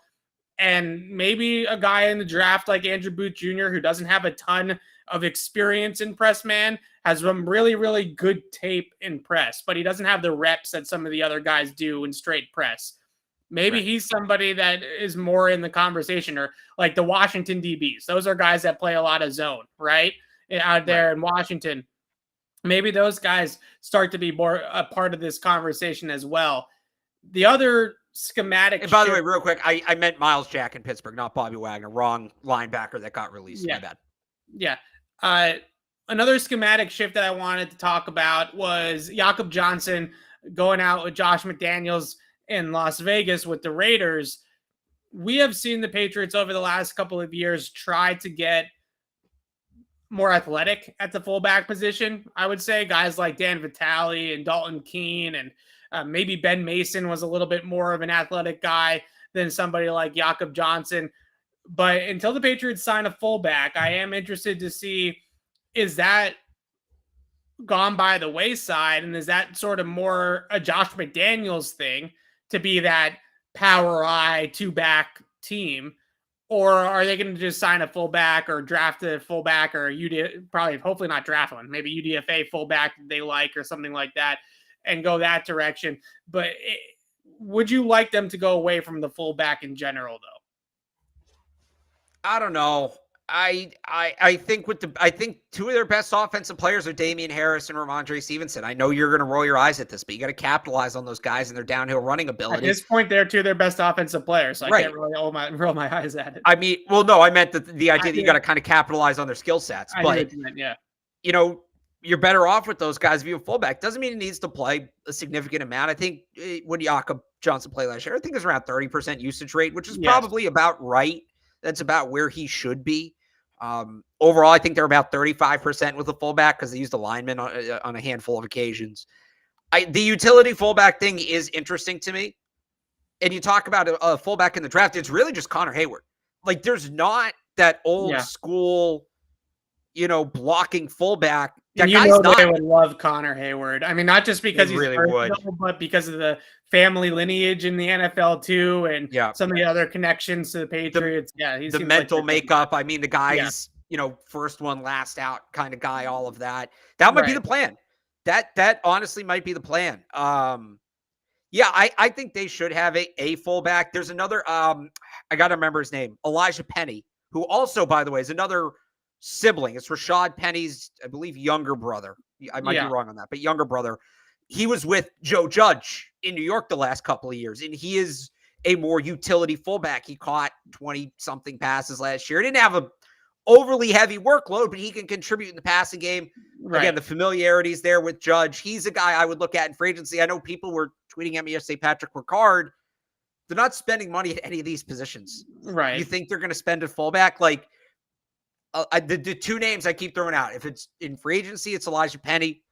And maybe a guy in the draft like Andrew Booth Jr., who doesn't have a ton of experience in press man, has some really, really good tape in press, but he doesn't have the reps that some of the other guys do in straight press. Maybe he's somebody that is more in the conversation, or like the Washington DBs. Those are guys that play a lot of zone, right? Out there in Washington. Maybe those guys start to be more a part of this conversation as well. The other schematic. And by the way, real quick, I meant Miles Jack in Pittsburgh, not Bobby Wagner. Wrong linebacker that got released. My bad. Yeah. Another schematic shift that I wanted to talk about was Jakob Johnson going out with Josh McDaniels in Las Vegas with the Raiders. We have seen the Patriots over the last couple of years try to get more athletic at the fullback position. I would say guys like Dan Vitale and Dalton Keene, and maybe Ben Mason was a little bit more of an athletic guy than somebody like Jakob Johnson. But until the Patriots sign a fullback, I am interested to see, is that gone by the wayside? And is that sort of more a Josh McDaniels thing to be that power eye two back team? Or are they going to just sign a fullback or draft a fullback or probably hopefully not draft one, maybe UDFA fullback they like or something like that and go that direction? But would you like them to go away from the fullback in general, though? I don't know. I think I think two of their best offensive players are Damian Harris and Ramondre Stevenson. I know you're going to roll your eyes at this, but you got to capitalize on those guys and their downhill running ability. At this point, they're two of their best offensive players, so I can't really roll my eyes at it. I mean, well, no, I meant the idea that you got to kind of capitalize on their skill sets. But you know, you're better off with those guys if you have fullback. Doesn't mean he needs to play a significant amount. I think when Jakob Johnson played last year, I think it's around 30% usage rate, which is probably about right. That's about where he should be. Overall, I think they're about 35% with a fullback because they used a lineman on a handful of occasions. The utility fullback thing is interesting to me. And you talk about a fullback in the draft, it's really just Connor Hayward. Like, there's not that old school, blocking fullback. That they would love Connor Hayward. I mean, not just because he's really personal, but because of the family lineage in the NFL too, and some of the other connections to the Patriots. He's the mental makeup. I mean, the guy's first one, last out kind of guy. All of that. That might be the plan. That honestly might be the plan. I think they should have a fullback. There's another. I got to remember his name, Elijah Penny, who also, by the way, is another sibling. It's Rashad Penny's, I believe, younger brother. I might be wrong on that, but younger brother. He was with Joe Judge in New York the last couple of years, and he is a more utility fullback. He caught 20-something passes last year. He didn't have a overly heavy workload, but he can contribute in the passing game. Again, the familiarities there with Judge. He's a guy I would look at in free agency. I know people were tweeting at me yesterday, Patrick Ricard. They're not spending money at any of these positions. Right. You think they're going to spend a fullback? Like, the two names I keep throwing out, if it's in free agency, it's Elijah Penny.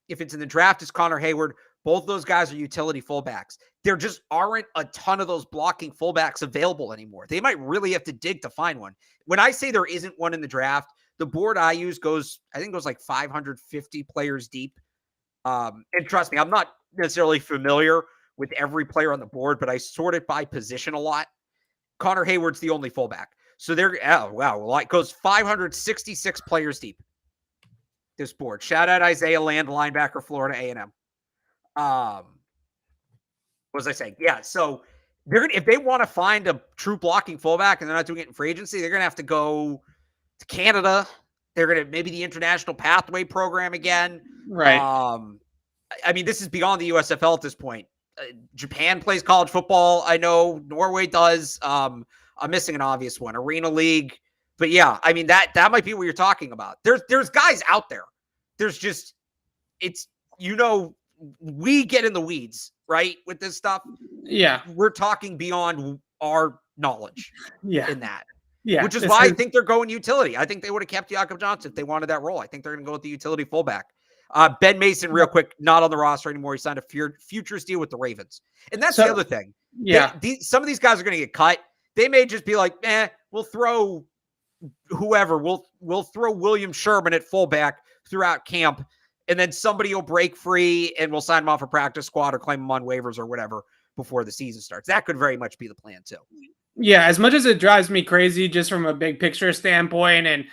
If it's in the draft, it's Connor Hayward. Both those guys are utility fullbacks. There just aren't a ton of those blocking fullbacks available anymore. They might really have to dig to find one. When I say there isn't one in the draft, the board I use goes like 550 players deep. And trust me, I'm not necessarily familiar with every player on the board, but I sort it by position a lot. Connor Hayward's the only fullback. So it goes 566 players deep. This board. Shout out Isaiah Land, linebacker, Florida A&M. What was I saying? Yeah, so if they want to find a true blocking fullback and they're not doing it in free agency, they're going to have to go to Canada. They're going to maybe the International Pathway Program again. Right. I mean, this is beyond the USFL at this point. Japan plays college football. I know Norway does. I'm missing an obvious one, Arena League. But yeah, I mean, that might be what you're talking about. There's guys out there. There's just, we get in the weeds, right? With this stuff. Yeah. We're talking beyond our knowledge in that. Yeah. Which is why I think they're going utility. I think they would have kept Jakob Johnson if they wanted that role. I think they're going to go with the utility fullback. Ben Mason, real quick, not on the roster anymore. He signed a futures deal with the Ravens. And that's the other thing. Yeah. Some of these guys are going to get cut. They may just be like, we'll throw whoever. We'll throw William Sherman at fullback throughout camp, and then somebody will break free and we'll sign him off a practice squad or claim him on waivers or whatever before the season starts. That could very much be the plan too. Yeah, as much as it drives me crazy just from a big picture standpoint and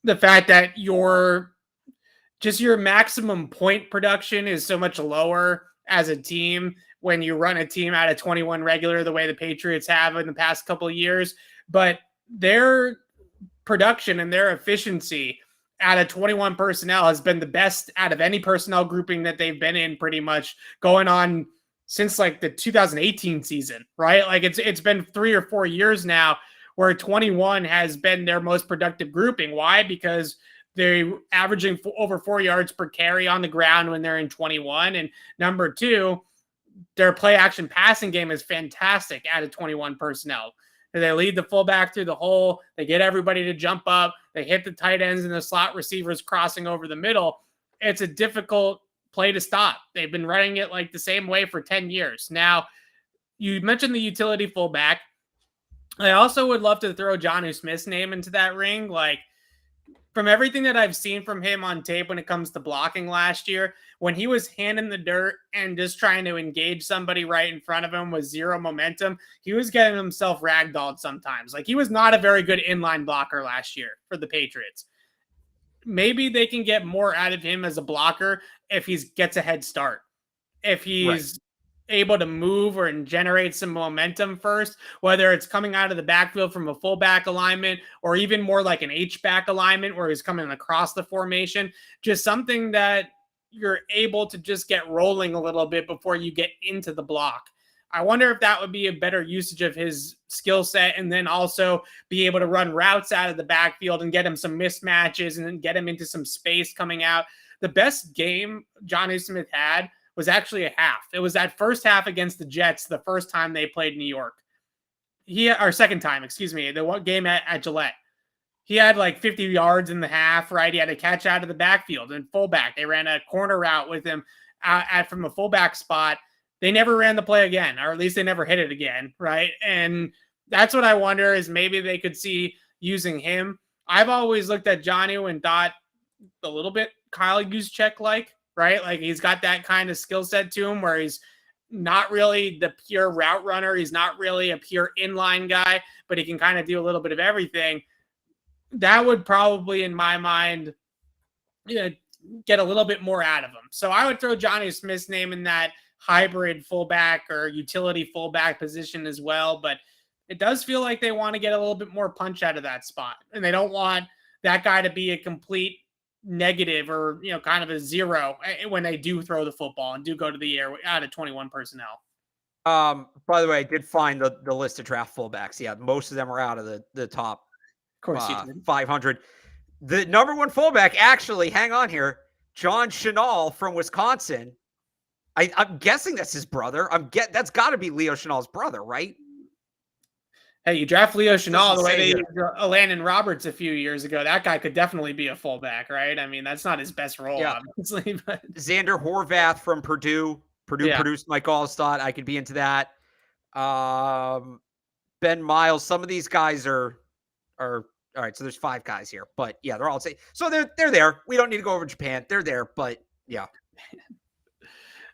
the fact that your maximum point production is so much lower as a team when you run a team out of 21 regular the way the Patriots have in the past couple of years, but their production and their efficiency out of 21 personnel has been the best out of any personnel grouping that they've been in pretty much going on since like the 2018 season, right? Like it's been 3 or 4 years now where 21 has been their most productive grouping. Why? Because they're averaging over 4 yards per carry on the ground when they're in 21. And number two, their play action passing game is fantastic out of 21 personnel. They lead the fullback through the hole. They get everybody to jump up. They hit the tight ends and the slot receivers crossing over the middle. It's a difficult play to stop. They've been running it like the same way for 10 years. Now, you mentioned the utility fullback. I also would love to throw Jonnu Smith's name into that ring. Like, from everything that I've seen from him on tape when it comes to blocking last year, when he was handing the dirt and just trying to engage somebody right in front of him with zero momentum, he was getting himself ragdolled sometimes. Like, he was not a very good inline blocker last year for the Patriots. Maybe they can get more out of him as a blocker if he gets a head start. If he's able to move or generate some momentum first, whether it's coming out of the backfield from a fullback alignment or even more like an H-back alignment where he's coming across the formation, just something that you're able to just get rolling a little bit before you get into the block. I wonder if that would be a better usage of his skill set, and then also be able to run routes out of the backfield and get him some mismatches and then get him into some space coming out. The best game Jonnu Smith had was actually a half. It was that first half against the Jets, the first time they played New York. Or second time, excuse me, the one game at Gillette. He had like 50 yards in the half, right? He had a catch out of the backfield and fullback. They ran a corner route with him from a fullback spot. They never ran the play again, or at least they never hit it again, right? And that's what I wonder is maybe they could see using him. I've always looked at Jonnu and thought a little bit Kyle Juszczyk-like, right? Like, he's got that kind of skill set to him where he's not really the pure route runner. He's not really a pure inline guy, but he can kind of do a little bit of everything. That would probably, in my mind, get a little bit more out of him. So I would throw Jonnu Smith's name in that hybrid fullback or utility fullback position as well. But it does feel like they want to get a little bit more punch out of that spot. And they don't want that guy to be a complete negative or, kind of a zero when they do throw the football and do go to the air out of 21 personnel. By the way, I did find the list of draft fullbacks. Yeah, most of them are out of the top Of course you did. 500. The number one fullback, actually, hang on here, John Chenal from Wisconsin. I'm guessing that's his brother. That's got to be Leo Chenal's brother, right? Hey, you draft Leo Chenal the way they used Landon Roberts a few years ago. That guy could definitely be a fullback, right? I mean, that's not his best role, obviously. But Xander Horvath from Purdue. Purdue produced Mike Allstott. I could be into that. Ben Miles. Some of these guys are all right. So there's 5 guys here, but yeah, they're all safe. So they're there. We don't need to go over Japan. They're there, but yeah.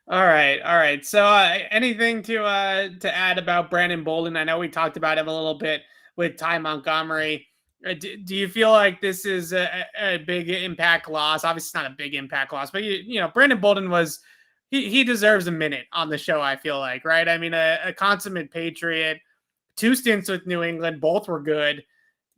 All right. So anything to add about Brandon Bolden? I know we talked about him a little bit with Ty Montgomery. Do you feel like this is a big impact loss? Obviously, it's not a big impact loss, but Brandon Bolden he deserves a minute on the show, I feel like, right? I mean, a consummate Patriot, 2 stints with New England, both were good.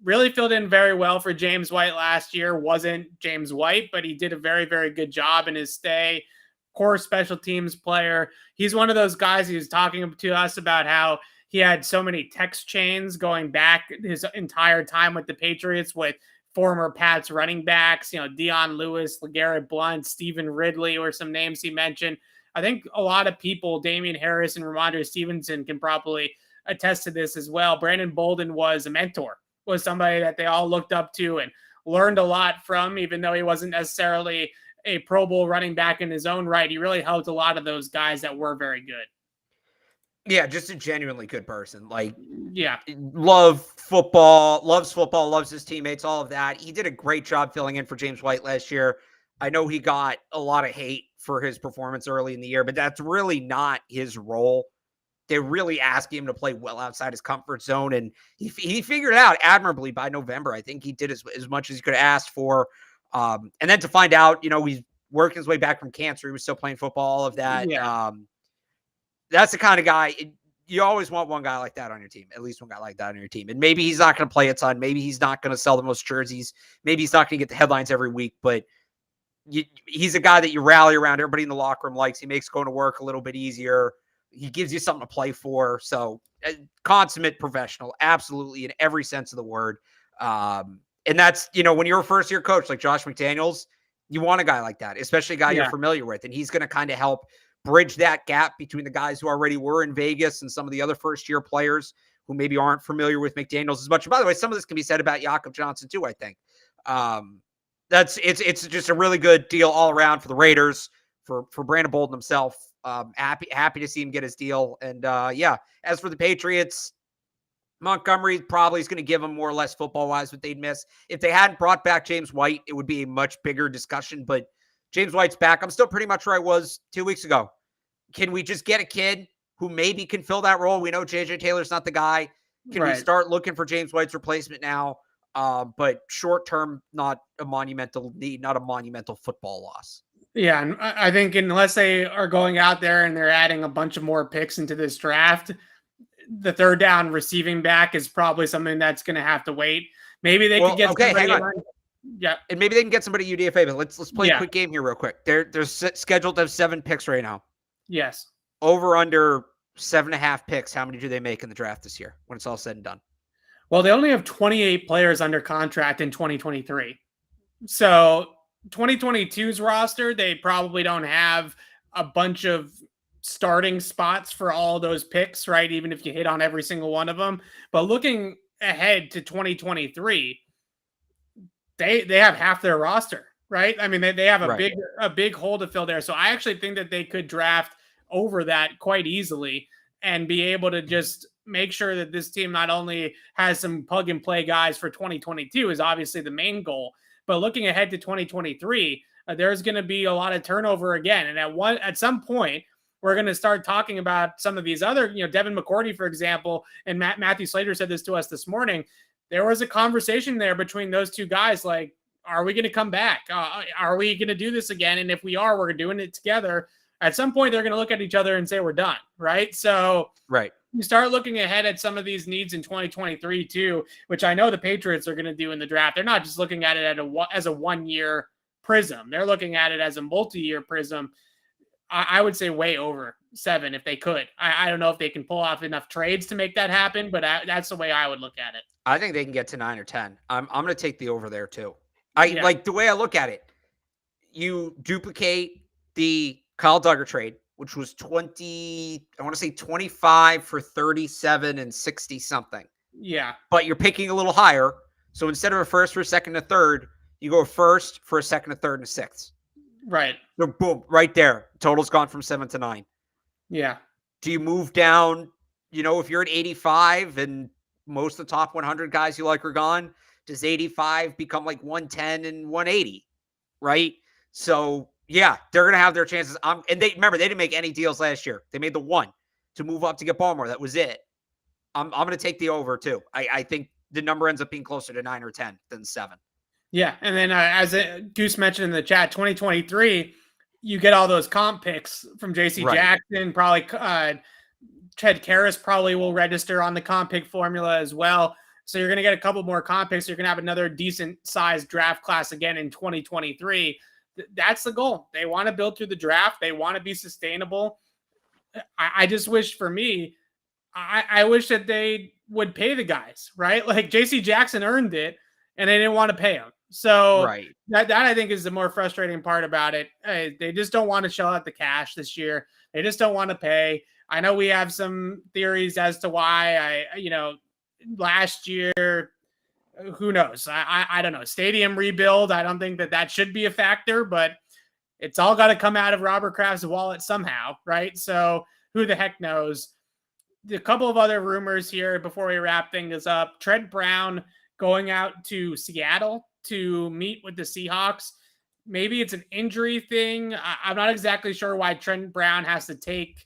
Really filled in very well for James White last year. Wasn't James White, but he did a very, very good job in his stay. Core special teams player. He's one of those guys who's talking to us about how he had so many text chains going back his entire time with the Patriots with former Pats running backs, Dion Lewis, LeGarrette Blount, Stephen Ridley were some names he mentioned. I think a lot of people, Damian Harris and Ramondre Stevenson, can probably attest to this as well. Brandon Bolden was a mentor, was somebody that they all looked up to and learned a lot from, even though he wasn't necessarily a Pro Bowl running back in his own right. He really helped a lot of those guys that were very good. Yeah, just a genuinely good person. Like, yeah, loves football, loves his teammates, all of that. He did a great job filling in for James White last year. I know he got a lot of hate for his performance early in the year, but that's really not his role. They really asked him to play well outside his comfort zone, and he figured it out admirably by November. I think he did as much as he could have asked for. And then to find out, he's working his way back from cancer. He was still playing football, all of that. Yeah. That's the kind of guy you always want, one guy like that on your team, at least one guy like that on your team. And maybe he's not going to play a ton. Maybe he's not going to sell the most jerseys. Maybe he's not going to get the headlines every week, but he's a guy that you rally around. Everybody in the locker room likes. He makes going to work a little bit easier. He gives you something to play for. So consummate professional, absolutely, in every sense of the word. And that's, when you're a first-year coach like Josh McDaniels, you want a guy like that, especially a guy you're familiar with. And he's going to kind of help bridge that gap between the guys who already were in Vegas and some of the other first-year players who maybe aren't familiar with McDaniels as much. By the way, some of this can be said about Jakob Johnson too, I think. It's just a really good deal all around for the Raiders, for Brandon Bolden himself. Happy to see him get his deal. And as for the Patriots, Montgomery probably is going to give them more or less football-wise what they'd miss. If they hadn't brought back James White, it would be a much bigger discussion, but James White's back. I'm still pretty much where I was 2 weeks ago. Can we just get a kid who maybe can fill that role? We know J.J. Taylor's not the guy. Can we start looking for James White's replacement now? But short-term, not a monumental need, not a monumental football loss. Yeah, and I think unless they are going out there and they're adding a bunch of more picks into this draft, the third down receiving back is probably something that's going to have to wait. Maybe they could get hang on. Yeah, and maybe they can get somebody UDFA. But let's play a quick game here real quick. They're scheduled to have 7 picks right now. Yes. Over under 7.5 picks. How many do they make in the draft this year when it's all said and done? Well, they only have 28 players under contract in 2023. So 2022's roster, they probably don't have a bunch of starting spots for all those picks, right? Even if you hit on every single one of them. But looking ahead to 2023, they have half their roster, right? I mean, they have a big hole to fill there. So I actually think that they could draft over that quite easily and be able to just make sure that this team not only has some plug and play guys for 2022 is obviously the main goal, but looking ahead to 2023, there's going to be a lot of turnover again. And at some point, we're going to start talking about some of these other, Devin McCourty, for example, and Matthew Slater said this to us this morning. There was a conversation there between those two guys. Like, are we going to come back? Are we going to do this again? And if we are, we're doing it together. At some point, they're going to look at each other and say, we're done. Right. So you start looking ahead at some of these needs in 2023 too, which I know the Patriots are going to do in the draft. They're not just looking at it as a 1-year prism. They're looking at it as a multi-year prism. I would say way over 7 if they could. I don't know if they can pull off enough trades to make that happen, but that's the way I would look at it. I think they can get to 9 or 10. I'm going to take the over there too. Like the way I look at it. You duplicate the Kyle Duggar trade, which was 25 for 37 and 60 something. Yeah. But you're picking a little higher. So instead of a first for a second and a third, you go first for a second, a third, and a sixth. Right. So boom, right there. Total's gone from 7 to 9. Yeah. Do you move down, if you're at 85 and most of the top 100 guys you like are gone, does 85 become like 110 and 180? Right? So yeah, they're going to have their chances. And they didn't make any deals last year. They made the one to move up to get Baltimore. That was it. I'm going to take the over too. I think the number ends up being closer to 9 or 10 than 7. Yeah. And then as Goose mentioned in the chat, 2023, you get all those comp picks from JC Jackson, probably Ted Karras probably will register on the comp pick formula as well. So you're going to get a couple more comp picks. You're going to have another decent sized draft class again in 2023. That's the goal. They want to build through the draft. They want to be sustainable. I just wish for me, I wish that they would pay the guys, right? Like JC Jackson earned it and they didn't want to pay him. So that I think is the more frustrating part about it. They just don't want to shell out the cash this year. They just don't want to pay. I know we have some theories as to why last year, who knows? I don't know. Stadium rebuild. I don't think that should be a factor, but it's all got to come out of Robert Kraft's wallet somehow, right? So who the heck knows? A couple of other rumors here before we wrap things up. Trent Brown going out to Seattle to meet with the Seahawks. Maybe it's an injury thing. I'm not exactly sure why Trent Brown has to take,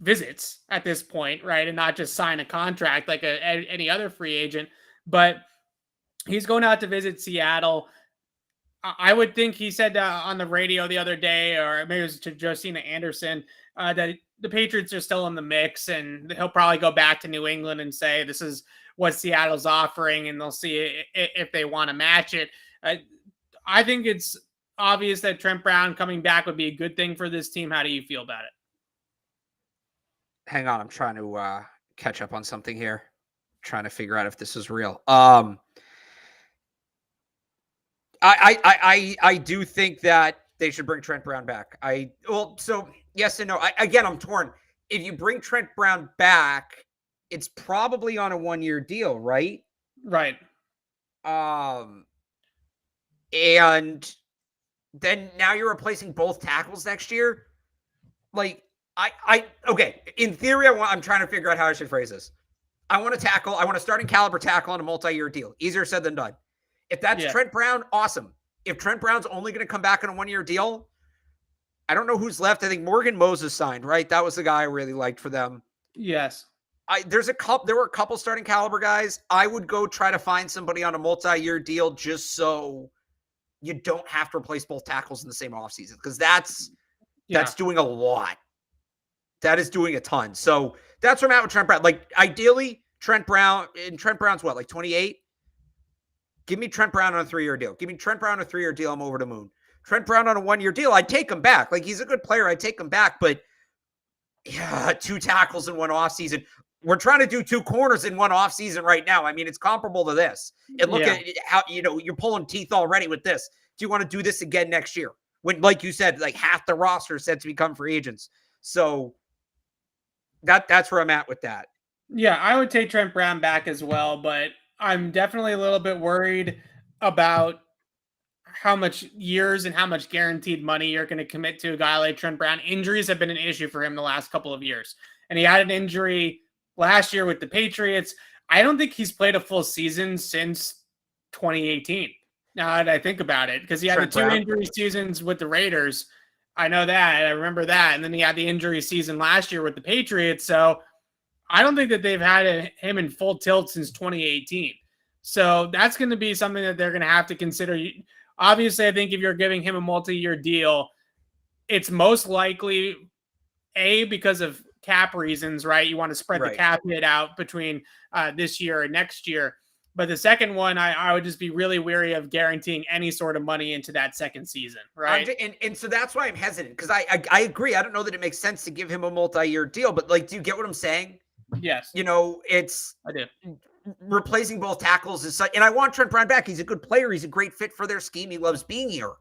visits at this point, right? And not just sign a contract like any other free agent. But he's going out to visit Seattle. I would think he said on the radio the other day, or maybe it was to Josina Anderson, that the Patriots are still in the mix and he'll probably go back to New England and say, this is what Seattle's offering, and they'll see if they want to match it. I think it's obvious that Trent Brown coming back would be a good thing for this team. How do you feel about it? Hang on. I'm trying to catch up on something here. Trying to figure out if this is real. I do think that they should bring Trent Brown back. So yes and no. I'm torn. If you bring Trent Brown back, it's probably on a 1-year deal, right? Right. And then now you're replacing both tackles next year. Like, Okay. In theory, I'm trying to figure out how I should phrase this. I want to tackle. I want a starting caliber tackle on a multi-year deal. Easier said than done. If that's Trent Brown, awesome. If Trent Brown's only going to come back on a 1-year deal, I don't know who's left. I think Morgan Moses signed, right? That was the guy I really liked for them. Yes. There were a couple starting caliber guys. I would go try to find somebody on a multi-year deal just so you don't have to replace both tackles in the same offseason, because that's doing a lot. That is doing a ton. So that's where I'm at with Trent Brown. Like, ideally, Trent Brown's what, like 28? Give me Trent Brown on a 3-year deal. Give me Trent Brown on a 3-year deal. I'm over the moon. Trent Brown on a 1-year deal, I'd take him back. Like, he's a good player. I'd take him back. But, 2 tackles in one offseason. We're trying to do 2 corners in one offseason right now. I mean, it's comparable to this. And look at how, you're pulling teeth already with this. Do you want to do this again next year? When, like you said, like half the roster is set to become free agents. So that's where I'm at with that. Yeah, I would take Trent Brown back as well, but I'm definitely a little bit worried about how much years and how much guaranteed money you're going to commit to a guy like Trent Brown. Injuries have been an issue for him the last couple of years. And he had an injury last year with the Patriots. I don't think he's played a full season since 2018. Now that I think about it, because he had Trent the 2 injury seasons with the Raiders. I know that. I remember that. And then he had the injury season last year with the Patriots. So I don't think that they've had him in full tilt since 2018. So that's going to be something that they're going to have to consider. Obviously, I think if you're giving him a multi-year deal, it's most likely, because of cap reasons, right? You want to spread the cap hit out between this year and next year. But the second one, I would just be really wary of guaranteeing any sort of money into that second season, right? And so that's why I'm hesitant, because I agree. I don't know that it makes sense to give him a multi-year deal, but like, do you get what I'm saying? Yes. I do. Replacing both tackles is such, and I want Trent Brown back. He's a good player. He's a great fit for their scheme. He loves being here.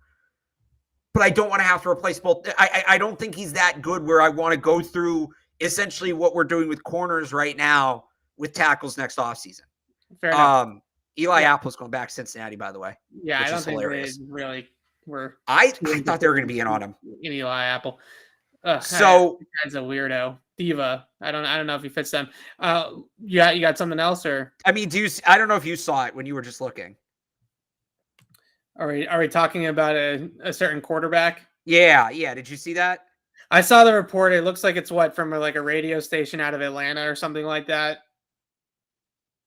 But I don't want to have to replace both. I don't think he's that good where I want to go through essentially what we're doing with corners right now with tackles next offseason. Fair enough. Eli Apple's going back to Cincinnati, by the way. Yeah, I don't think they really were. I thought they were going to be in on him. Eli Apple. So that's a weirdo diva. I don't know if he fits them. You got something else, or I mean, I don't know if you saw it when you were just looking. Are we talking about a certain quarterback? Yeah. Did you see that? I saw the report. It looks like it's from like a radio station out of Atlanta or something like that.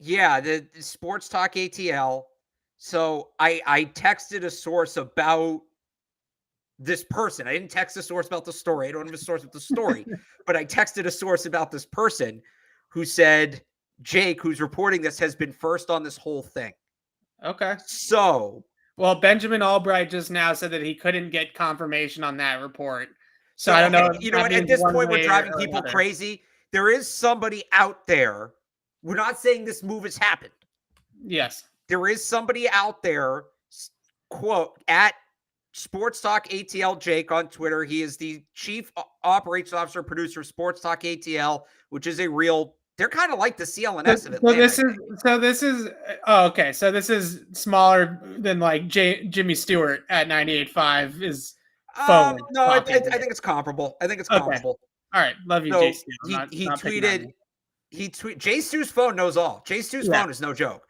Yeah, the Sports Talk ATL. So I texted a source about this person. I didn't text a source about the story. I don't have a source with the story, but I texted a source about this person who said, Jake, who's reporting this, has been first on this whole thing. Okay. So, well, Benjamin Albright just now said that he couldn't get confirmation on that report. So I don't know. At this point, we're driving people crazy. There is somebody out there. We're not saying this move has happened. Yes. There is somebody out there, quote, at Sports Talk ATL Jake on Twitter. He is the chief operations officer, producer of Sports Talk ATL, which is they're kind of like the CLNS of Atlanta. Okay. So this is smaller than like Jimmy Stewart at 98.5 is phone. No, I think it's comparable. Okay. All right. Love you, Jay Stu. He tweeted, Jay Stu's phone knows all. Jay Stu's phone is no joke.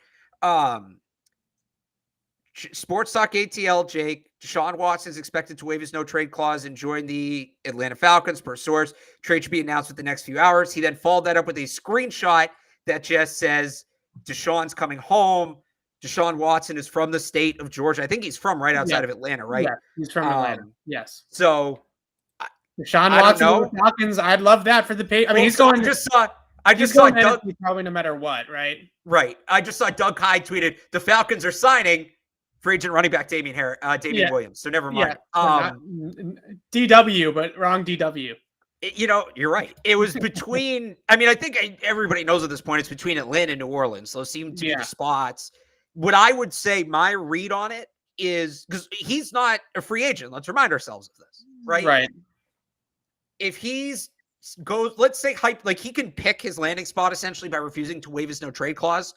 Sports Talk ATL, Jake. Deshaun Watson is expected to waive his no-trade clause and join the Atlanta Falcons, per source. Trade should be announced within the next few hours. He then followed that up with a screenshot that just says, Deshaun's coming home. Deshaun Watson is from the state of Georgia. I think he's from right outside of Atlanta, right? Yeah, he's from Atlanta. Yes. So, Deshaun Watson with the Falcons, I'd love that for the pay. I mean, he's going. I just saw Doug. Probably no matter what, right? Right. I just saw Doug Hyde tweeted, the Falcons are signing free agent running back Damian Williams. So never mind. DW, but wrong DW. You're right. It was between, I think everybody knows at this point, it's between Atlanta and New Orleans. Those seem to be the spots. What I would say, my read on it is, because he's not a free agent. Let's remind ourselves of this, right? Right. If let's say he can pick his landing spot essentially by refusing to waive his no trade clause.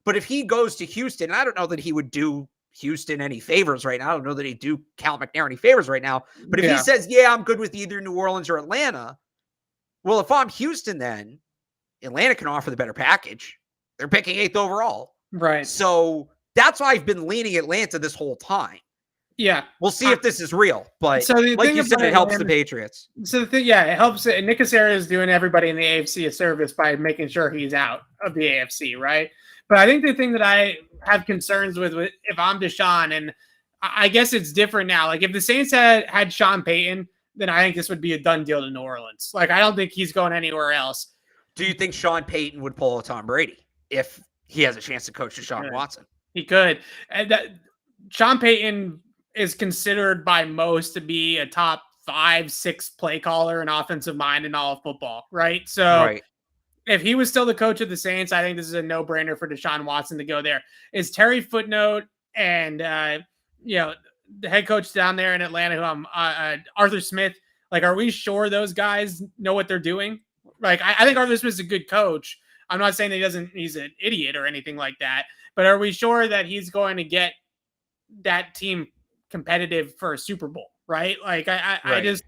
But if he goes to Houston, and I don't know that he would do Houston any favors right now. I don't know that he'd do Cal McNair any favors right now. But if he says, I'm good with either New Orleans or Atlanta, Well, if I'm Houston, then Atlanta can offer the better package. They're picking 8th overall. Right. So that's why I've been leaning Atlanta this whole time. Yeah. We'll see if this is real. But so the like thing you said, about it helps the Atlanta- Patriots. So the thing, yeah, it helps. Nick Casario is doing everybody in the AFC a service by making sure he's out of the AFC, right? But I think the thing that I have concerns with if I'm Deshaun, and I guess it's different now. Like if the Saints had Sean Payton, then I think this would be a done deal to New Orleans. Like I don't think he's going anywhere else. Do you think Sean Payton would pull a Tom Brady if he has a chance to coach Deshaun Watson? He could. And Sean Payton is considered by most to be a top 5-6 play caller and offensive mind in all of football, right? So if he was still the coach of the Saints, I think this is a no-brainer for Deshaun Watson to go there. Is Terry Footnote and the head coach down there in Atlanta, who Arthur Smith, like, are we sure those guys know what they're doing? Like, I think Arthur Smith's a good coach. I'm not saying that he's an idiot or anything like that, but are we sure that he's going to get that team competitive for a Super Bowl, right? Like I just,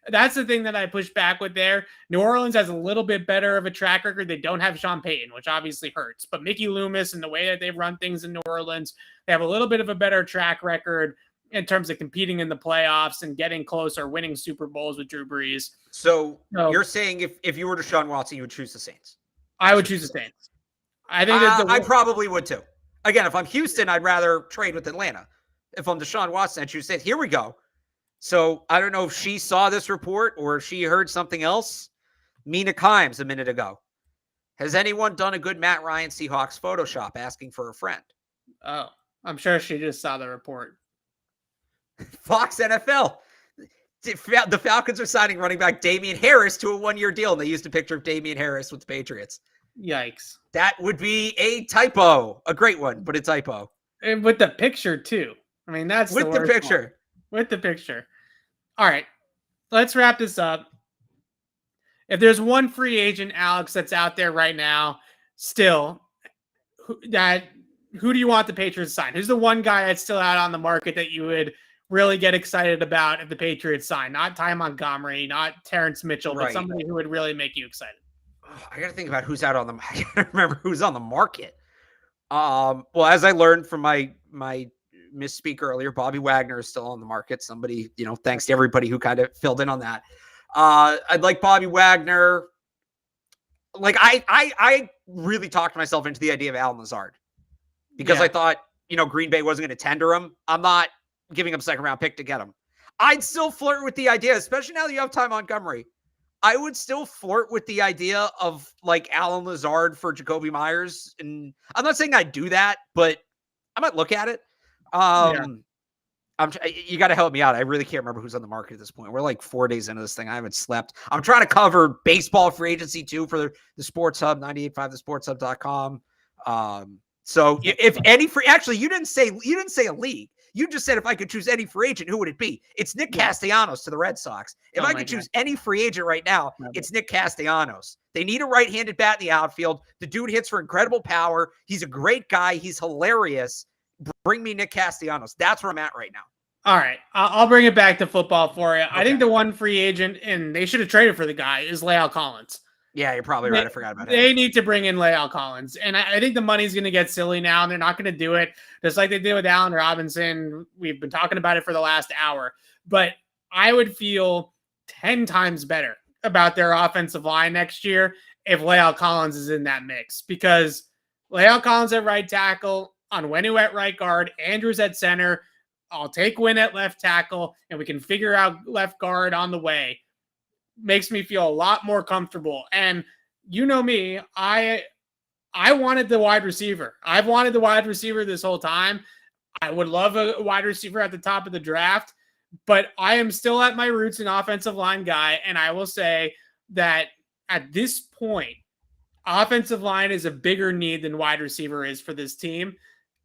that's the thing that I push back with there. New Orleans has a little bit better of a track record. They don't have Sean Payton, which obviously hurts, but Mickey Loomis and the way that they've run things in New Orleans, they have a little bit of a better track record in terms of competing in the playoffs and getting closer, winning Super Bowls with Drew Brees. So you're saying if you were Deshaun Watson, you would choose the Saints? I would choose the Saints. I think I probably would too. Again, if I'm Houston, I'd rather trade with Atlanta. If I'm Deshaun Watson, I'd choose Saints. Here we go. So I don't know if she saw this report or if she heard something else. Mina Kimes a minute ago. Has anyone done a good Matt Ryan Seahawks Photoshop asking for a friend? Oh, I'm sure she just saw the report. Fox NFL. The Falcons are signing running back Damian Harris to a 1-year deal, and they used a picture of Damian Harris with the Patriots. Yikes. That would be a typo. A great one, but a typo. And with the picture, too. I mean, that's with the picture. With the picture. All right. Let's wrap this up. If there's one free agent, Alex, that's out there right now, still, who do you want the Patriots to sign? Who's the one guy that's still out on the market that you would really get excited about if the Patriots sign? Not Ty Montgomery, not Terrence Mitchell, but somebody who would really make you excited. I got to think about who's out on the. I got to remember who's on the market. Well, as I learned from my misspeak earlier, Bobby Wagner is still on the market. Somebody, thanks to everybody who kind of filled in on that. I'd like Bobby Wagner. Like I really talked myself into the idea of Alan Lazard because I thought, Green Bay wasn't going to tender him. I'm not giving up a 2nd-round pick to get him. I'd still flirt with the idea, especially now that you have Ty Montgomery. I would still flirt with the idea of like Alan Lazard for Jacoby Myers. And I'm not saying I'd do that, but I might look at it. You got to help me out. I really can't remember who's on the market at this point. We're like 4 days into this thing. I haven't slept. I'm trying to cover baseball free agency too for the Sports Hub, 98.5thesportshub.com. So if any free, actually, you didn't say a league. You just said if I could choose any free agent, who would it be? It's Nick Castellanos to the Red Sox. If I could choose any free agent right now, it's Nick Castellanos. They need a right-handed bat in the outfield. The dude hits for incredible power. He's a great guy. He's hilarious. Bring me Nick Castellanos. That's where I'm at right now. All right. I'll bring it back to football for you. Okay. I think the one free agent, and they should have traded for the guy, is La'el Collins. Yeah, you're probably right. I forgot about it. They need to bring in La'el Collins. And I think the money's going to get silly now, and they're not going to do it just like they did with Allen Robinson. We've been talking about it for the last hour. But I would feel 10 times better about their offensive line next year if La'el Collins is in that mix. Because La'el Collins at right tackle, Onwenu at right guard, Andrews at center, I'll take Wynn at left tackle, and we can figure out left guard on the way. Makes me feel a lot more comfortable. And you know me, I wanted the wide receiver. I've wanted the wide receiver this whole time. I would love a wide receiver at the top of the draft, but I am still at my roots an offensive line guy. And I will say that at this point, offensive line is a bigger need than wide receiver is for this team.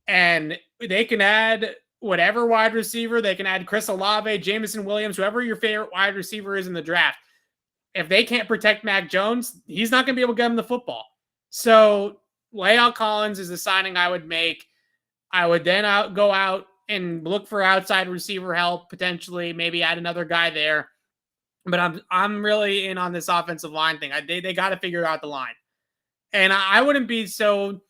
And they can add whatever wide receiver. They can add Chris Olave, Jameson Williams, whoever your favorite wide receiver is in the draft. If they can't protect Mac Jones, he's not going to be able to get him the football. So La'el Collins is the signing I would make. I would then go out and look for outside receiver help, potentially maybe add another guy there. But I'm really in on this offensive line thing. They got to figure out the line. And I wouldn't be so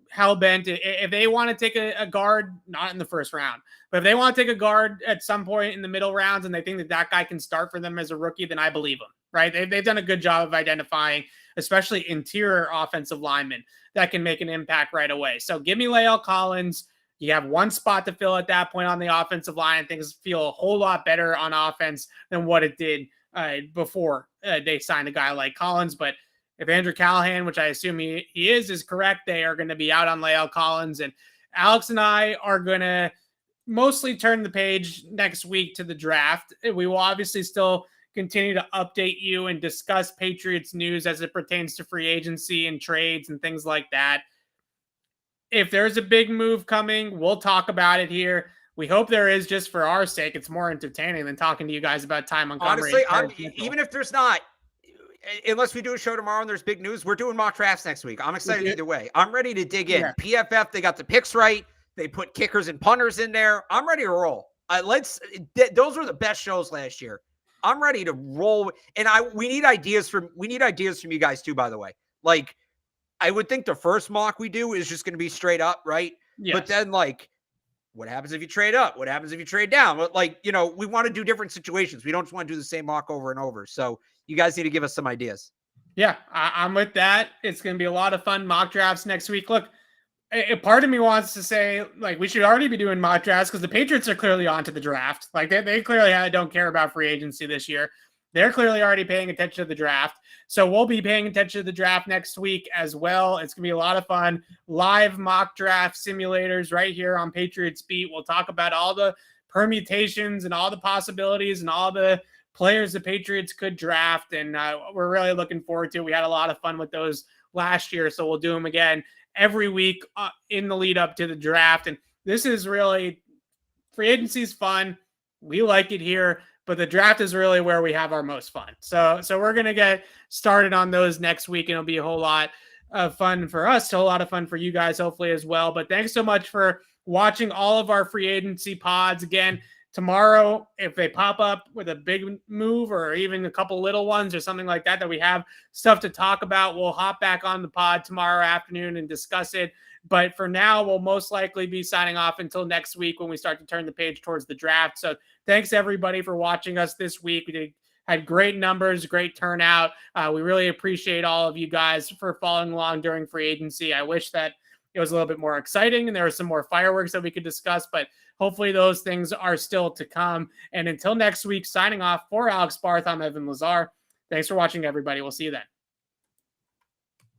hell bent if they want to take a guard, not in the first round, but if they want to take a guard at some point in the middle rounds and they think that guy can start for them as a rookie, then I believe them, right? They've done a good job of identifying, especially interior offensive linemen that can make an impact right away. So give me Lael Collins. You have one spot to fill at that point on the offensive line. Things feel a whole lot better on offense than what it did before they signed a guy like Collins. But if Andrew Callahan, which I assume he is correct, they are going to be out on Lael Collins. And Alex and I are going to mostly turn the page next week to the draft. We will obviously still continue to update you and discuss Patriots news as it pertains to free agency and trades and things like that. If there's a big move coming, we'll talk about it here. We hope there is, just for our sake. It's more entertaining than talking to you guys about Ty Montgomery. Honestly, even if there's not, unless we do a show tomorrow and there's big news, we're doing mock drafts next week. I'm excited either way. I'm ready to dig in. Yeah. PFF, they got the picks right. They put kickers and punters in there. I'm ready to roll. Those were the best shows last year. I'm ready to roll. And we need ideas from you guys too, by the way. Like, I would think the first mock we do is just going to be straight up, right? Yes. But then, like, what happens if you trade up? What happens if you trade down? Like, we want to do different situations. We don't just want to do the same mock over and over. So you guys need to give us some ideas. Yeah, I'm with that. It's going to be a lot of fun mock drafts next week. Look, a part of me wants to say, like, we should already be doing mock drafts because the Patriots are clearly onto the draft. Like, they clearly don't care about free agency this year. They're clearly already paying attention to the draft. So we'll be paying attention to the draft next week as well. It's going to be a lot of fun. Live mock draft simulators right here on Patriots Beat. We'll talk about all the permutations and all the possibilities and all the players the Patriots could draft. And we're really looking forward to it. We had a lot of fun with those last year. So we'll do them again every week in the lead up to the draft. And this is really, free agency is fun. We like it here. But the draft is really where we have our most fun. So we're going to get started on those next week, and it'll be a whole lot of fun for us, a whole lot of fun for you guys, hopefully, as well. But thanks so much for watching all of our free agency pods. Again, tomorrow, if they pop up with a big move or even a couple little ones or something like that we have stuff to talk about, we'll hop back on the pod tomorrow afternoon and discuss it. But for now, we'll most likely be signing off until next week when we start to turn the page towards the draft. So thanks, everybody, for watching us this week. We had great numbers, great turnout. We really appreciate all of you guys for following along during free agency. I wish that it was a little bit more exciting and there was some more fireworks that we could discuss, but hopefully those things are still to come. And until next week, signing off for Alex Barth, I'm Evan Lazar. Thanks for watching, everybody. We'll see you then.